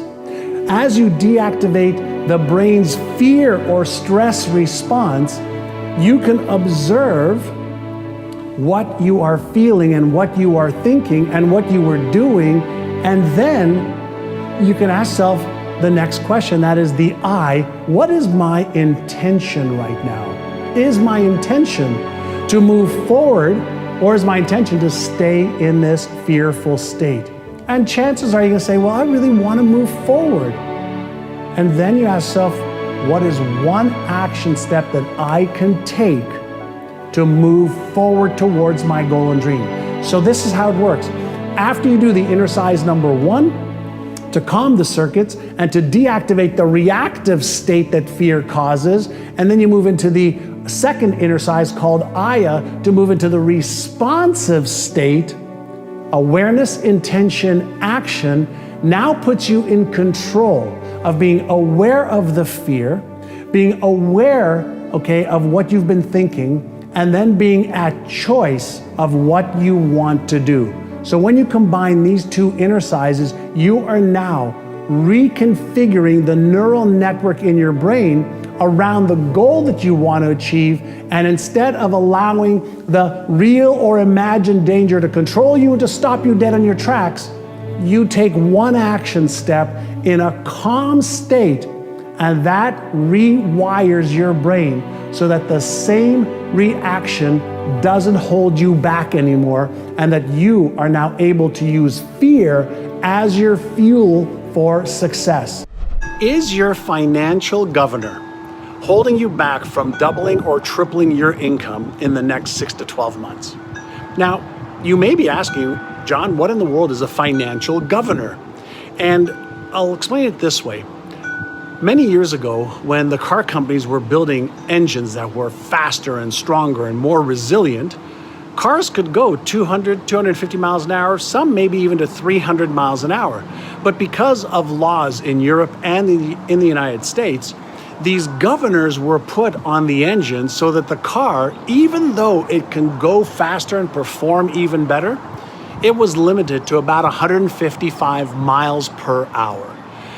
as you deactivate the brain's fear or stress response, you can observe what you are feeling and what you are thinking and what you were doing, and then you can ask yourself the next question, that is the I. What is my intention right now? Is my intention to move forward, or is my intention to stay in this fearful state? And chances are you're going to say, well, I really want to move forward. And then you ask yourself, what is one action step that I can take to move forward towards my goal and dream? So this is how it works. After you do the exercise number 1, to calm the circuits and to deactivate the reactive state that fear causes, and then you move into the second exercise called AYA to move into the responsive state, awareness, intention, action, now puts you in control of being aware of the fear, being aware, of what you've been thinking, and then being at choice of what you want to do. So when you combine these 2 exercises, you are now reconfiguring the neural network in your brain around the goal that you want to achieve, and instead of allowing the real or imagined danger to control you and to stop you dead on your tracks, you take one action step in a calm state, and that rewires your brain so that the same reaction doesn't hold you back anymore, and that you are now able to use fear as your fuel for success. Is your financial governor holding you back from doubling or tripling your income in the next 6 to 12 months? Now, you may be asking, John, what in the world is a financial governor? And I'll explain it this way. Many years ago, when the car companies were building engines that were faster and stronger and more resilient,
Cars could go 200, 250 miles an hour, some maybe even to 300 miles an hour. But because of laws in Europe and in the United States, these governors were put on the engine so that the car, even though it can go faster and perform even better, it was limited to about 155 miles per hour.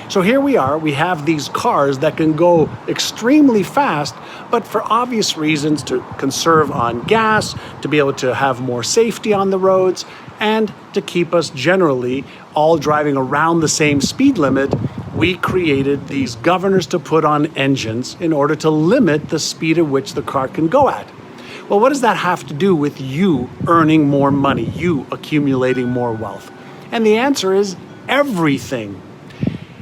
So here we are, we have these cars that can go extremely fast, but for obvious reasons, to conserve on gas, to be able to have more safety on the roads, and to keep us generally all driving around the same speed limit, we created these governors to put on engines in order to limit the speed at which the car can go at. Well, what does that have to do with you earning more money, you accumulating more wealth? And the answer is everything.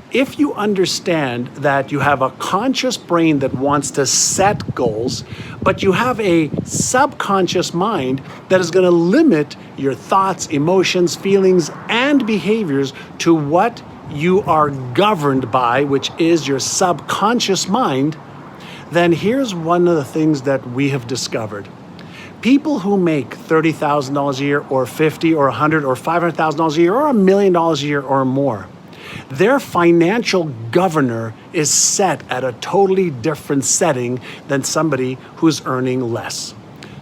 If you understand that you have a conscious brain that wants to set goals, but you have a subconscious mind that is going to limit your thoughts, emotions, feelings, and behaviors to what you are governed by, which is your subconscious mind, then here's one of the things that we have discovered. People who make $30,000 a year or $50,000 or $100,000 or $500,000 a year or $1 million a year or more, their financial governor is set at a totally different setting than somebody who's earning less.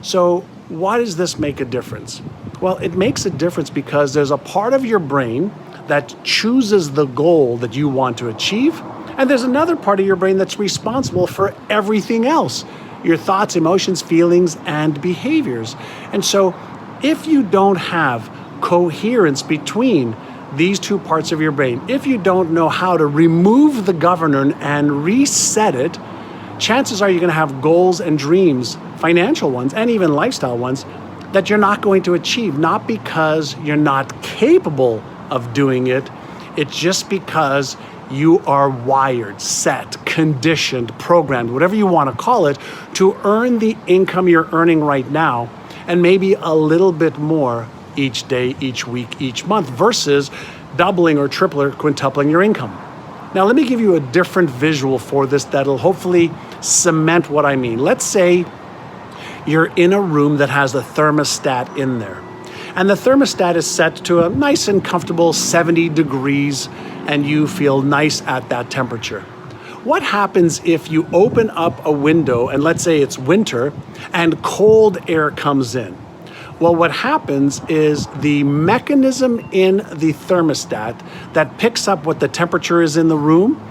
So why does this make a difference? Well, it makes a difference because there's a part of your brain that chooses the goal that you want to achieve, and there's another part of your brain that's responsible for everything else, your thoughts, emotions, feelings, and behaviors. And so if you don't have coherence between these two parts of your brain, if you don't know how to remove the governor and reset it, chances are you're going to have goals and dreams, financial ones and even lifestyle ones, that you're not going to achieve, not because you're not capable of doing it. It's just because you are wired, set, conditioned, programmed, whatever you want to call it, to earn the income you're earning right now and maybe a little bit more each day, each week, each month, versus doubling or tripling or quintupling your income. Now, let me give you a different visual for this that'll hopefully cement what I mean. Let's say you're in a room that has a thermostat in there, and the thermostat is set to a nice and comfortable 70 degrees, and you feel nice at that temperature. What happens if you open up a window, and let's say it's winter, and cold air comes in? Well, what happens is the mechanism in the thermostat that picks up what the temperature is in the room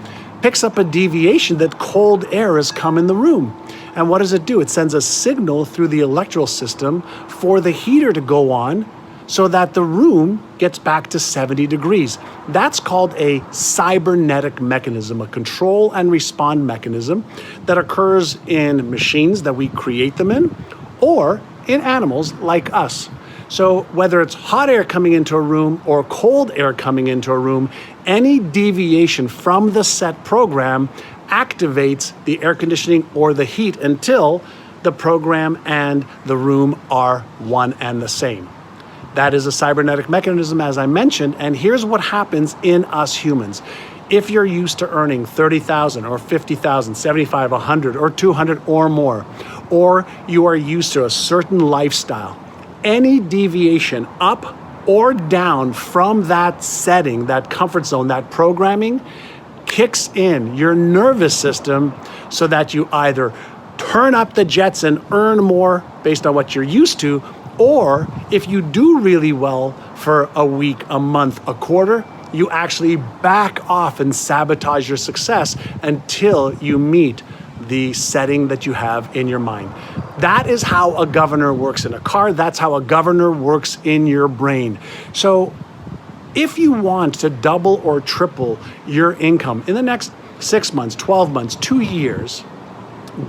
picks up a deviation that cold air has come in the room. And what does it do? It sends a signal through the electrical system for the heater to go on so that the room gets back to 70 degrees. That's called a cybernetic mechanism, a control and respond mechanism that occurs in machines that we create them in, or in animals like us. So whether it's hot air coming into a room or cold air coming into a room, any deviation from the set program activates the air conditioning or the heat until the program and the room are one and the same. That is a cybernetic mechanism, as I mentioned, and here's what happens in us humans. If you're used to earning 30,000 or 50,000, 75, 100 or 200 or more, or you are used to a certain lifestyle, any deviation up or down from that setting, that comfort zone, that programming, kicks in your nervous system so that you either turn up the jets and earn more based on what you're used to, or if you do really well for a week, a month, a quarter, you actually back off and sabotage your success until you meet the setting that you have in your mind. That is how a governor works in a car. That's how a governor works in your brain. So if you want to double or triple your income in the next 6 months, 12 months, 2 years,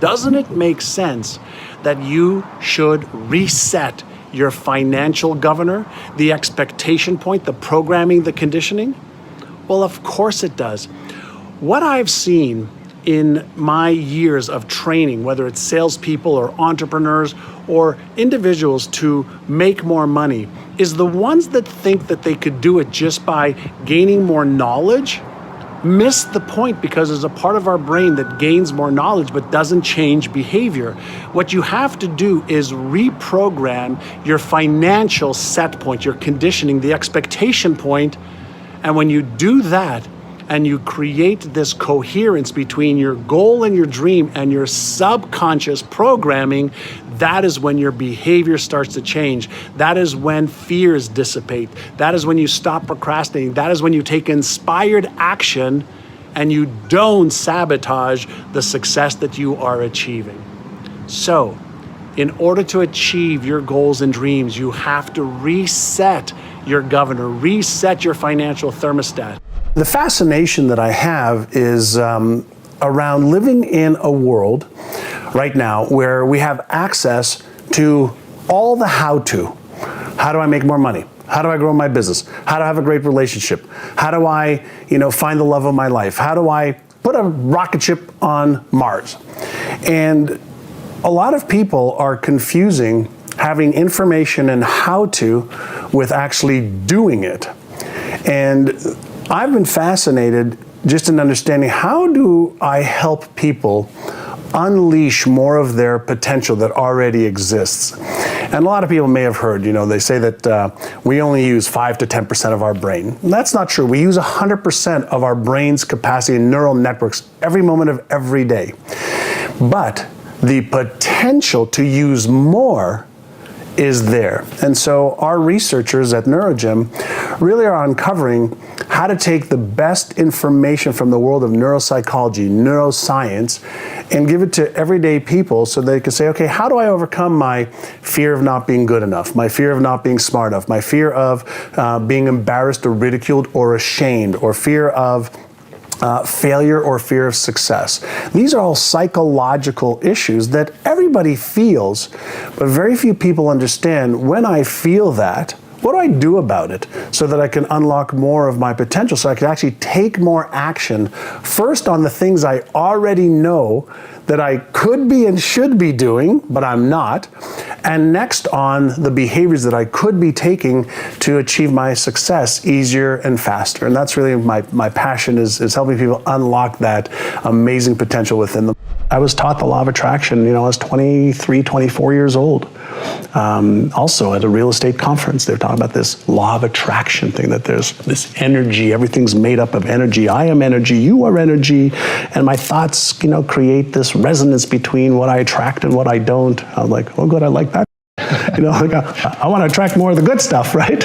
doesn't it make sense that you should reset your financial governor, the expectation point, the programming, the conditioning? Well, of course it does. What I've seen in my years of training, whether it's salespeople or entrepreneurs or individuals to make more money, is the ones that think that they could do it just by gaining more knowledge miss the point because there's a part of our brain that gains more knowledge but doesn't change behavior. What you have to do is reprogram your financial set point, your conditioning, the expectation point. And when you do that, and you create this coherence between your goal and your dream and your subconscious programming, that is when your behavior starts to change. That is when fears dissipate. That is when you stop procrastinating. That is when you take inspired action and you don't sabotage the success that you are achieving. So, in order to achieve your goals and dreams, you have to reset your governor, reset your financial thermostat. The fascination that I have is around living in a world right now where we have access to all the how-to. How do I make more money? How do I grow my business? How do I have a great relationship? How do I, find the love of my life? How do I put a rocket ship on Mars? And a lot of people are confusing having information and how-to with actually doing it. And I've been fascinated just in understanding how do I help people unleash more of their potential that already exists. And a lot of people may have heard, they say that we only use 5 to 10% of our brain. That's not true. We use 100% of our brain's capacity and neural networks every moment of every day. But the potential to use more is there. And so our researchers at NeuroGym really are uncovering how to take the best information from the world of neuropsychology, neuroscience, and give it to everyday people so they can say, okay, how do I overcome my fear of not being good enough, my fear of not being smart enough, my fear of being embarrassed or ridiculed or ashamed, or fear of failure or fear of success. These are all psychological issues that everybody feels, but very few people understand when I feel that, what do I do about it so that I can unlock more of my potential, so I can actually take more action, first on the things I already know that I could be and should be doing, but I'm not, and next on the behaviors that I could be taking to achieve my success easier and faster. And that's really my passion is helping people unlock that amazing potential within them. I was taught the law of attraction, I was 23, 24 years old. Also at a real estate conference, they were talking about this law of attraction thing, that there's this energy, everything's made up of energy. I am energy, you are energy, and my thoughts, create this resonance between what I attract and what I don't. I was like, oh good, I like that. I want to attract more of the good stuff, right?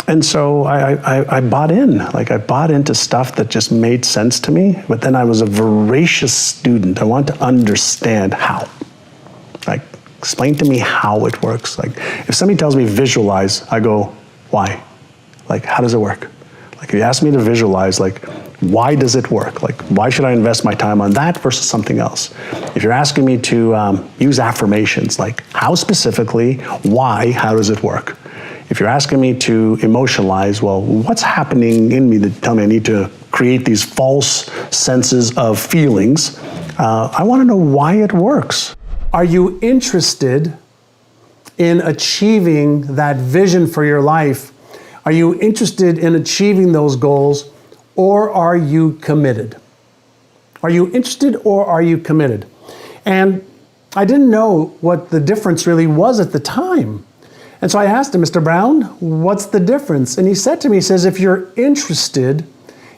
And so I bought in. I bought into stuff that just made sense to me, but then I was a voracious student. I wanted to understand how. Explain to me how it works. If somebody tells me visualize, I go, why? How does it work? If you ask me to visualize, why does it work? Why should I invest my time on that versus something else? If you're asking me to use affirmations, how specifically, why, how does it work? If you're asking me to emotionalize, well, what's happening in me that tell me I need to create these false senses of feelings? I want to know why it works. Are you interested in achieving that vision for your life? Are you interested in achieving those goals, or are you committed? Are you interested or are you committed? And I didn't know what the difference really was at the time. And so I asked him, Mr. Brown, what's the difference? And he said to me, he says, if you're interested,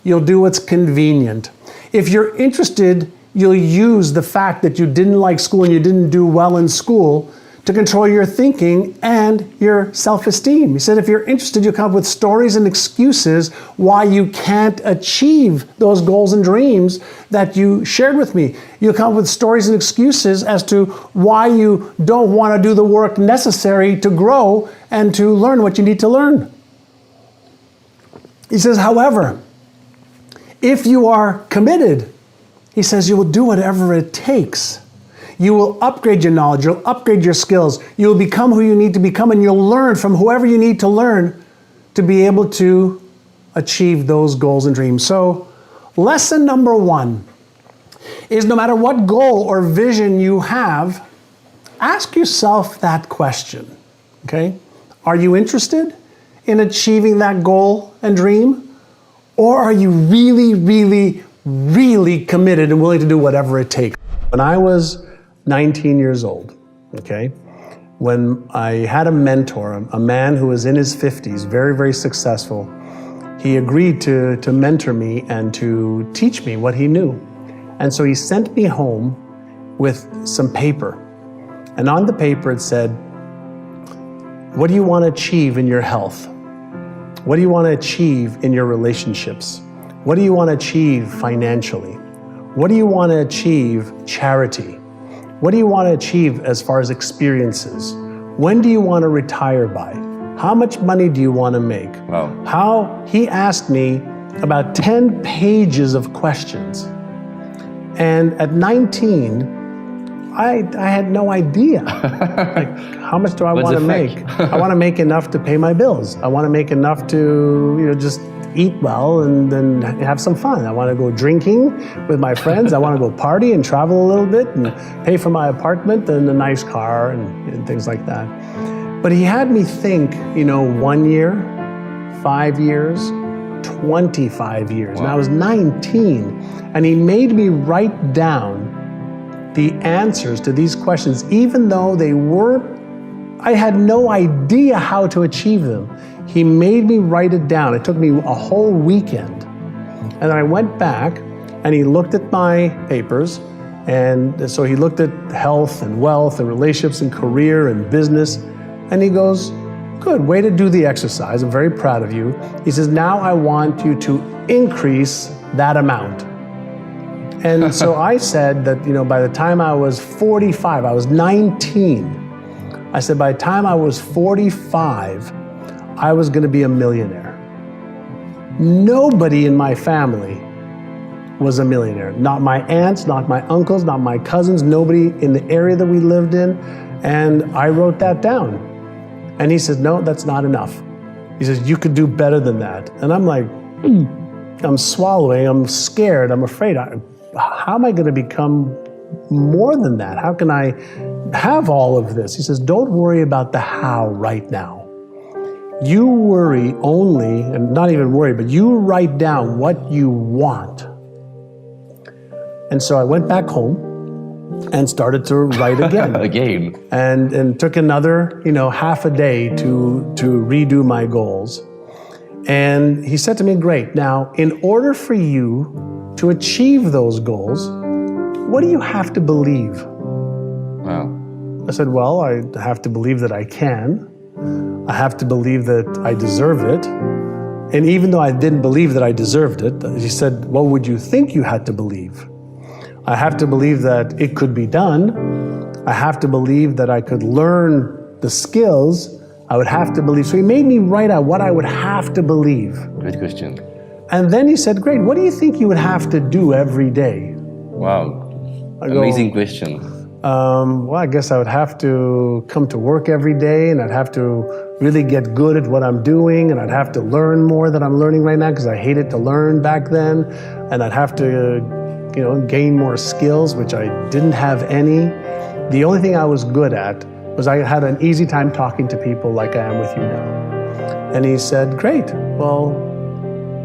you'll do what's convenient. If you're interested, you'll use the fact that you didn't like school and you didn't do well in school to control your thinking and your self-esteem. He said, if you're interested, you'll come up with stories and excuses why you can't achieve those goals and dreams that you shared with me. You'll come up with stories and excuses as to why you don't want to do the work necessary to grow and to learn what you need to learn. He says, however, if you are committed, he says, you will do whatever it takes. You will upgrade your knowledge, you'll upgrade your skills, you'll become who you need to become, and you'll learn from whoever you need to learn to be able to achieve those goals and dreams. So, lesson number 1 is no matter what goal or vision you have, ask yourself that question, okay? Are you interested in achieving that goal and dream?
Or are you really, really, really committed and willing to do whatever it takes? When I was 19 years old, okay, when I had a mentor, a man who was in his 50s, very, very successful, he agreed to mentor me and to teach me what he knew. And so he sent me home with some paper. And on the paper it said, what do you want to achieve in your health? What do you want to achieve in your relationships? What do you want to achieve financially? What do you want to achieve charity? What do you want to achieve as far as experiences? When do you want to retire by? How much money do you want to make?
Wow.
He asked me about 10 pages of questions. And at 19, I had no idea. Like, how much do I want to make? I want to make enough to pay my bills. I want to make enough to, just eat well and then have some fun. I want to go drinking with my friends. I want to go party and travel a little bit and pay for my apartment and a nice car and things like that. But he had me think, 1 year, 5 years, 25 years. Wow. And I was 19, and he made me write down the answers to these questions, even though I had no idea how to achieve them. He made me write it down. It took me a whole weekend. And then I went back and he looked at my papers. And so he looked at health and wealth and relationships and career and business. And he goes, good, way to do the exercise. I'm very proud of you. He says, now I want you to increase that amount. And so I said that, by the time I was 45, I was 19. I said, by the time I was 45, I was going to be a millionaire. Nobody in my family was a millionaire. Not my aunts, not my uncles, not my cousins, nobody in the area that we lived in. And I wrote that down. And he said, no, that's not enough. He says, you could do better than that. And I'm like, I'm swallowing, I'm scared, I'm afraid. How am I going to become more than that? How can I have all of this? He says, don't worry about the how right now. You worry only, and not even worry, but you write down what you want. And so I went back home and started to write again.
Again.
And took another, half a day to redo my goals. And he said to me, great, now in order for you to achieve those goals, what do you have to believe?
Wow.
I said, well, I have to believe that I can. I have to believe that I deserve it. And even though I didn't believe that I deserved it, he said, what would you think you had to believe? I have to believe that it could be done. I have to believe that I could learn the skills. I would have to believe. So he made me write out what I would have to believe.
Great question.
And then he said, great, what do you think you would have to do every day?
Wow. Amazing question.
Well, I guess I would have to come to work every day, and I'd have to really get good at what I'm doing, and I'd have to learn more than I'm learning right now because I hated to learn back then, and I'd have to, gain more skills, which I didn't have any. The only thing I was good at was I had an easy time talking to people like I am with you now. And he said, great, well,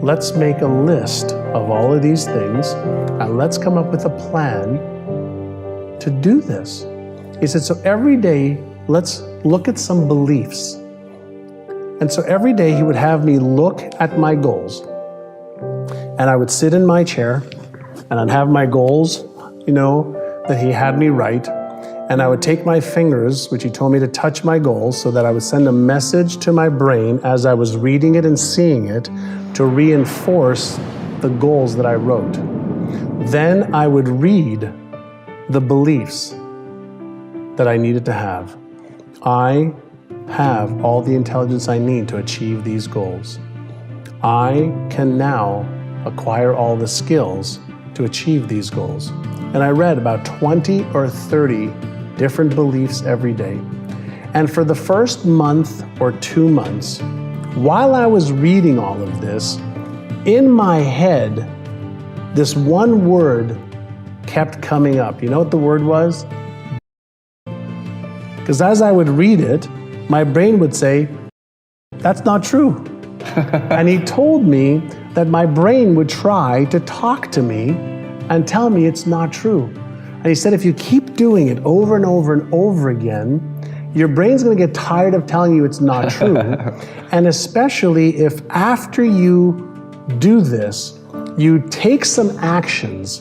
let's make a list of all of these things, and let's come up with a plan to do this. He said, so every day, let's look at some beliefs. And so every day he would have me look at my goals. And I would sit in my chair and I'd have my goals, that he had me write. And I would take my fingers, which he told me to touch my goals, so that I would send a message to my brain as I was reading it and seeing it to reinforce the goals that I wrote. Then I would read the beliefs that I needed to have. I have all the intelligence I need to achieve these goals. I can now acquire all the skills to achieve these goals. And I read about 20 or 30 different beliefs every day. And for the first month or 2 months, while I was reading all of this, in my head, this one word kept coming up. You know what the word was? Because as I would read it, my brain would say, that's not true. And he told me that my brain would try to talk to me and tell me it's not true. And he said, if you keep doing it over and over and over again, your brain's going to get tired of telling you it's not true. And especially if after you do this, you take some actions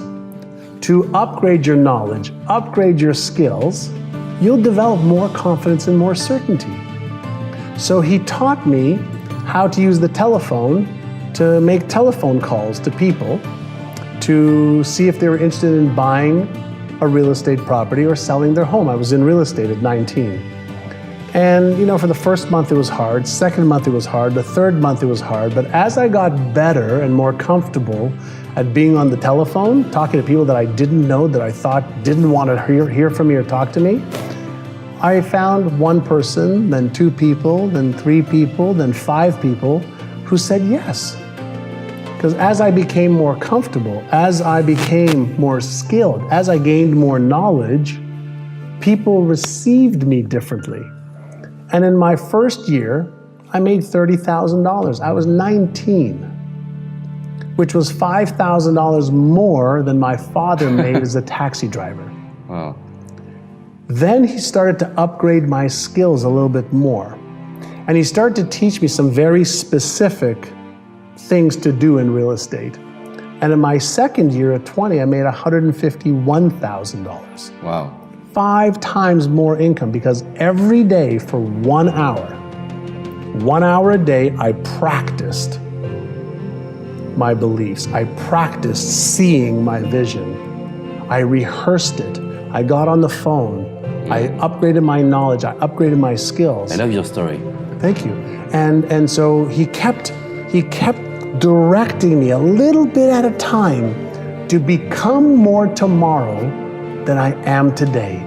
to upgrade your knowledge, upgrade your skills, you'll develop more confidence and more certainty. So he taught me how to use the telephone to make telephone calls to people to see if they were interested in buying a real estate property or selling their home. I was in real estate at 19. And, for the first month it was hard, second month it was hard, the third month it was hard. But as I got better and more comfortable at being on the telephone, talking to people that I didn't know, that I thought didn't want to hear from me or talk to me, I found one person, then two people, then three people, then five people who said yes. Because as I became more comfortable, as I became more skilled, as I gained more knowledge, people received me differently. And in my first year, I made $30,000. I was 19, which was $5,000 more than my father made as a taxi driver.
Wow.
Then he started to upgrade my skills a little bit more. And he started to teach me some very specific things to do in real estate. And in my second year at 20, I made $151,000.
Wow.
5 times more income, because every day for 1 hour a day, I practiced my beliefs. I practiced seeing my vision. I rehearsed it. I got on the phone. I upgraded my knowledge. I upgraded my skills.
I love your story.
Thank you. And so he kept directing me a little bit at a time to become more tomorrow than I am today.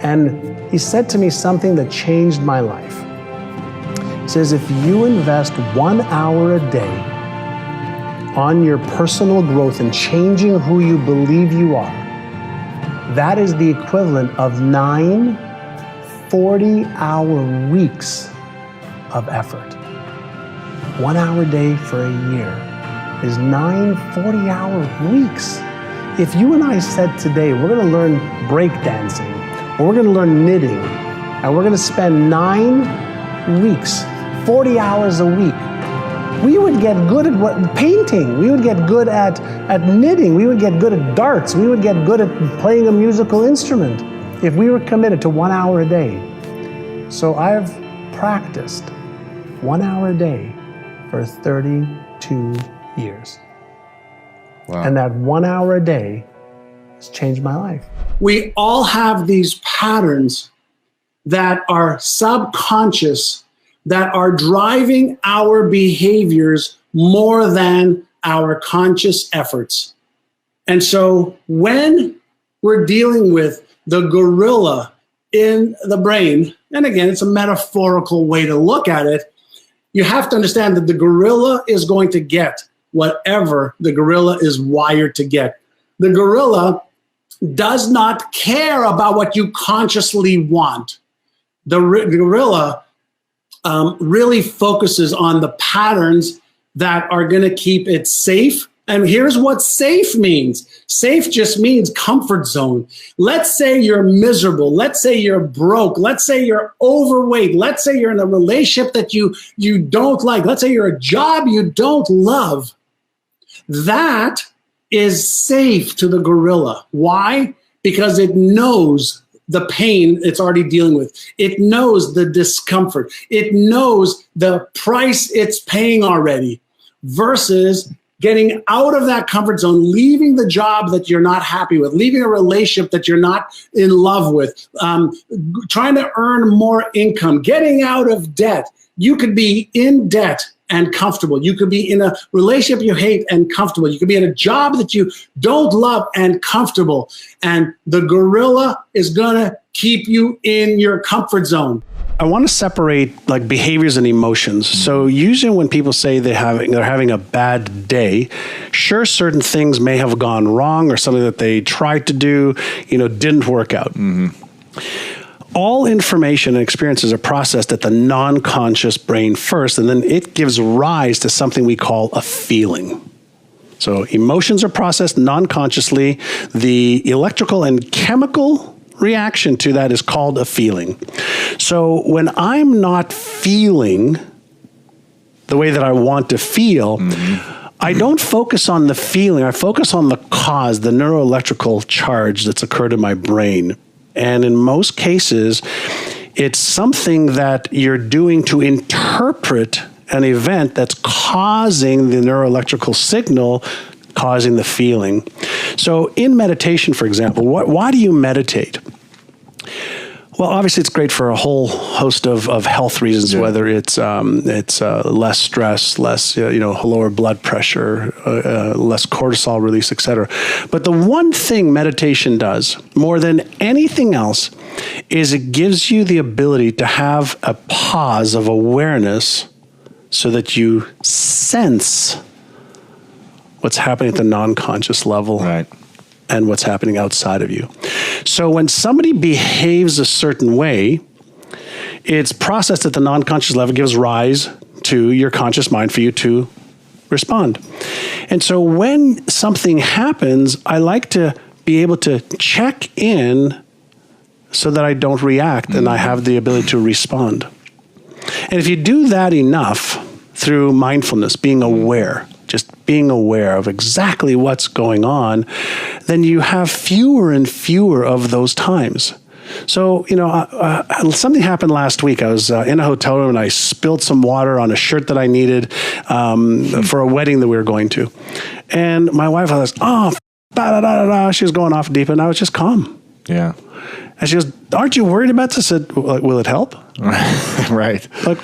And he said to me something that changed my life. He says, if you invest 1 hour a day on your personal growth and changing who you believe you are, that is the equivalent of 9 40-hour weeks of effort. 1 hour a day for a year is 9 40-hour weeks. If you and I said today, we're going to learn breakdancing, or we're going to learn knitting, and we're going to spend 9 weeks, 40 hours a week, we would get good at painting. We would get good at knitting. We would get good at darts. We would get good at playing a musical instrument if we were committed to 1 hour a day. So I've practiced 1 hour a day for 32 years.
Wow.
And that 1 hour a day has changed my life.
We all have these patterns that are subconscious, that are driving our behaviors more than our conscious efforts. And so when we're dealing with the gorilla in the brain, and again, it's a metaphorical way to look at it, you have to understand that the gorilla is going to get whatever the gorilla is wired to get. The gorilla does not care about what you consciously want. The gorilla really focuses on the patterns that are going to keep it safe. And here's what safe means. Safe just means comfort zone. Let's say you're miserable. Let's say you're broke. Let's say you're overweight. Let's say you're in a relationship that you don't like. Let's say you're a job you don't love. That is safe to the gorilla. Why? Because it knows the pain it's already dealing with. It knows the discomfort. It knows the price it's paying already, versus getting out of that comfort zone, leaving the job that you're not happy with, leaving a relationship that you're not in love with, trying to earn more income, getting out of debt. You could be in debt and comfortable. You could be in a relationship you hate and comfortable. You could be in a job that you don't love and comfortable. And the gorilla is going to keep you in your comfort zone. I want to separate like behaviors and emotions. So usually when people say they're having a bad day, sure, certain things may have gone wrong or something that they tried to do, didn't work out. Mm-hmm. all information and experiences are processed at the non-conscious brain first, and then it gives rise to something we call a feeling. So emotions are processed non-consciously. The electrical and chemical reaction to that is called a feeling. So when I'm not feeling the way that I want to feel, I don't focus on the feeling. I focus on the cause, the neuroelectrical charge that's occurred in my brain. And in most cases, it's something that you're doing to interpret an event that's causing the neuroelectrical signal, causing the feeling. So in meditation, for example, why do you meditate? Well, obviously, it's great for a whole host of health reasons, whether it's less stress, less lower blood pressure, less cortisol release, etc. But the one thing meditation does more than anything else is it gives you the ability to have a pause of awareness so that you sense what's happening at the non-conscious level.
Right.
And what's happening outside of you. So when somebody behaves a certain way, it's processed at the non-conscious level, gives rise to your conscious mind for you to respond. And so when something happens, I like to be able to check in so that I don't react and I have the ability to respond. And if you do that enough through mindfulness, being aware, just being aware of exactly what's going on, then you have fewer and fewer of those times. So, something happened last week. I was in a hotel room and I spilled some water on a shirt that I needed for a wedding that we were going to. And my wife was, she was going off deep, and I was just calm.
Yeah.
And she goes, "Aren't you worried about this?" I said, "Will it help?"
Right.
Like,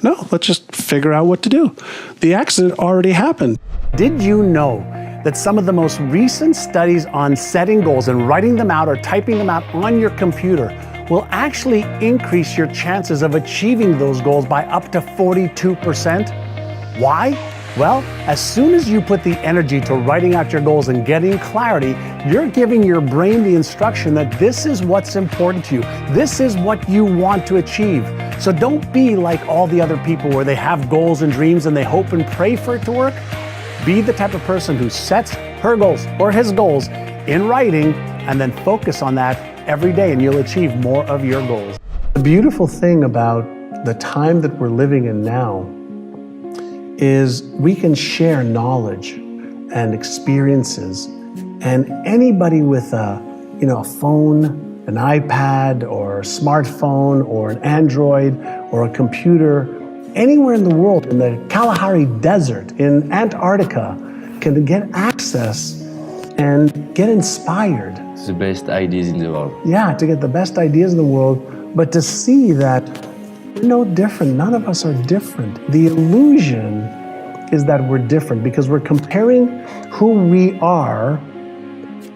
no, let's just figure out what to do. The accident already happened. Did you know that some of the most recent studies on setting goals and writing them out or typing them out on your computer will actually increase your chances of achieving those goals by up to 42%? Why? Well, as soon as you put the energy to writing out your goals and getting clarity, you're giving your brain the instruction that this is what's important to you. This is what you want to achieve. So don't be like all the other people where they have goals and dreams and they hope and pray for it to work. Be the type of person who sets her goals or his goals in writing and then focus on that every day, and you'll achieve more of your goals. The beautiful thing about the time that we're living in now is we can share knowledge and experiences, and anybody with a phone, an iPad or a smartphone or an Android or a computer, anywhere in the world, in the Kalahari Desert, in Antarctica, can get access and get inspired.
The best ideas in the world.
Yeah, to get the best ideas in the world, but to see that we're no different. None of us are different. The illusion is that we're different because we're comparing who we are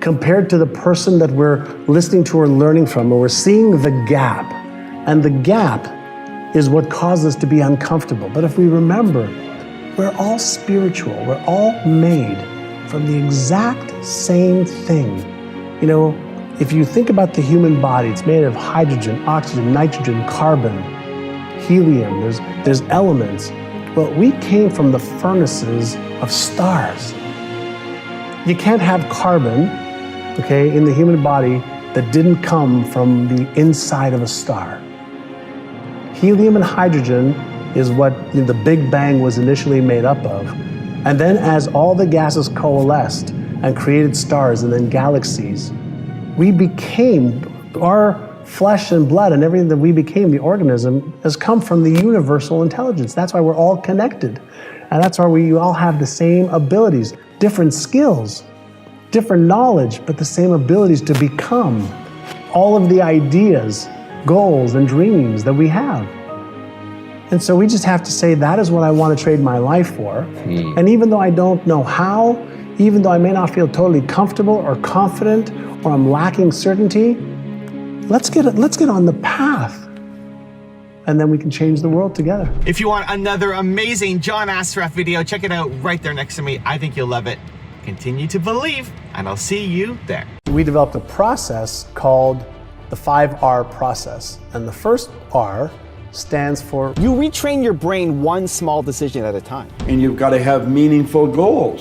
compared to the person that we're listening to or learning from, and we're seeing the gap. And the gap is what causes us to be uncomfortable. But if we remember, we're all spiritual. We're all made from the exact same thing. If you think about the human body, it's made of hydrogen, oxygen, nitrogen, carbon, helium. There's elements. Well, we came from the furnaces of stars. You can't have carbon, in the human body that didn't come from the inside of a star. Helium and hydrogen is what the Big Bang was initially made up of. And then as all the gases coalesced and created stars and then galaxies, we became, our flesh and blood and everything that we became, the organism, has come from the universal intelligence. That's why we're all connected. And that's why we all have the same abilities, different skills, different knowledge, but the same abilities to become all of the ideas, goals, and dreams that we have. And so we just have to say, that is what I want to trade my life for. And even though I don't know how, even though I may not feel totally comfortable or confident, or I'm lacking certainty, let's get on the path. And then we can change the world together.
If you want another amazing John Assaraf video, check it out right there next to me. I think you'll love it. Continue to believe, and I'll see you there.
We developed a process called the 5R process. And the first R stands for
You retrain your brain one small decision at a time.
And you've got to have meaningful goals.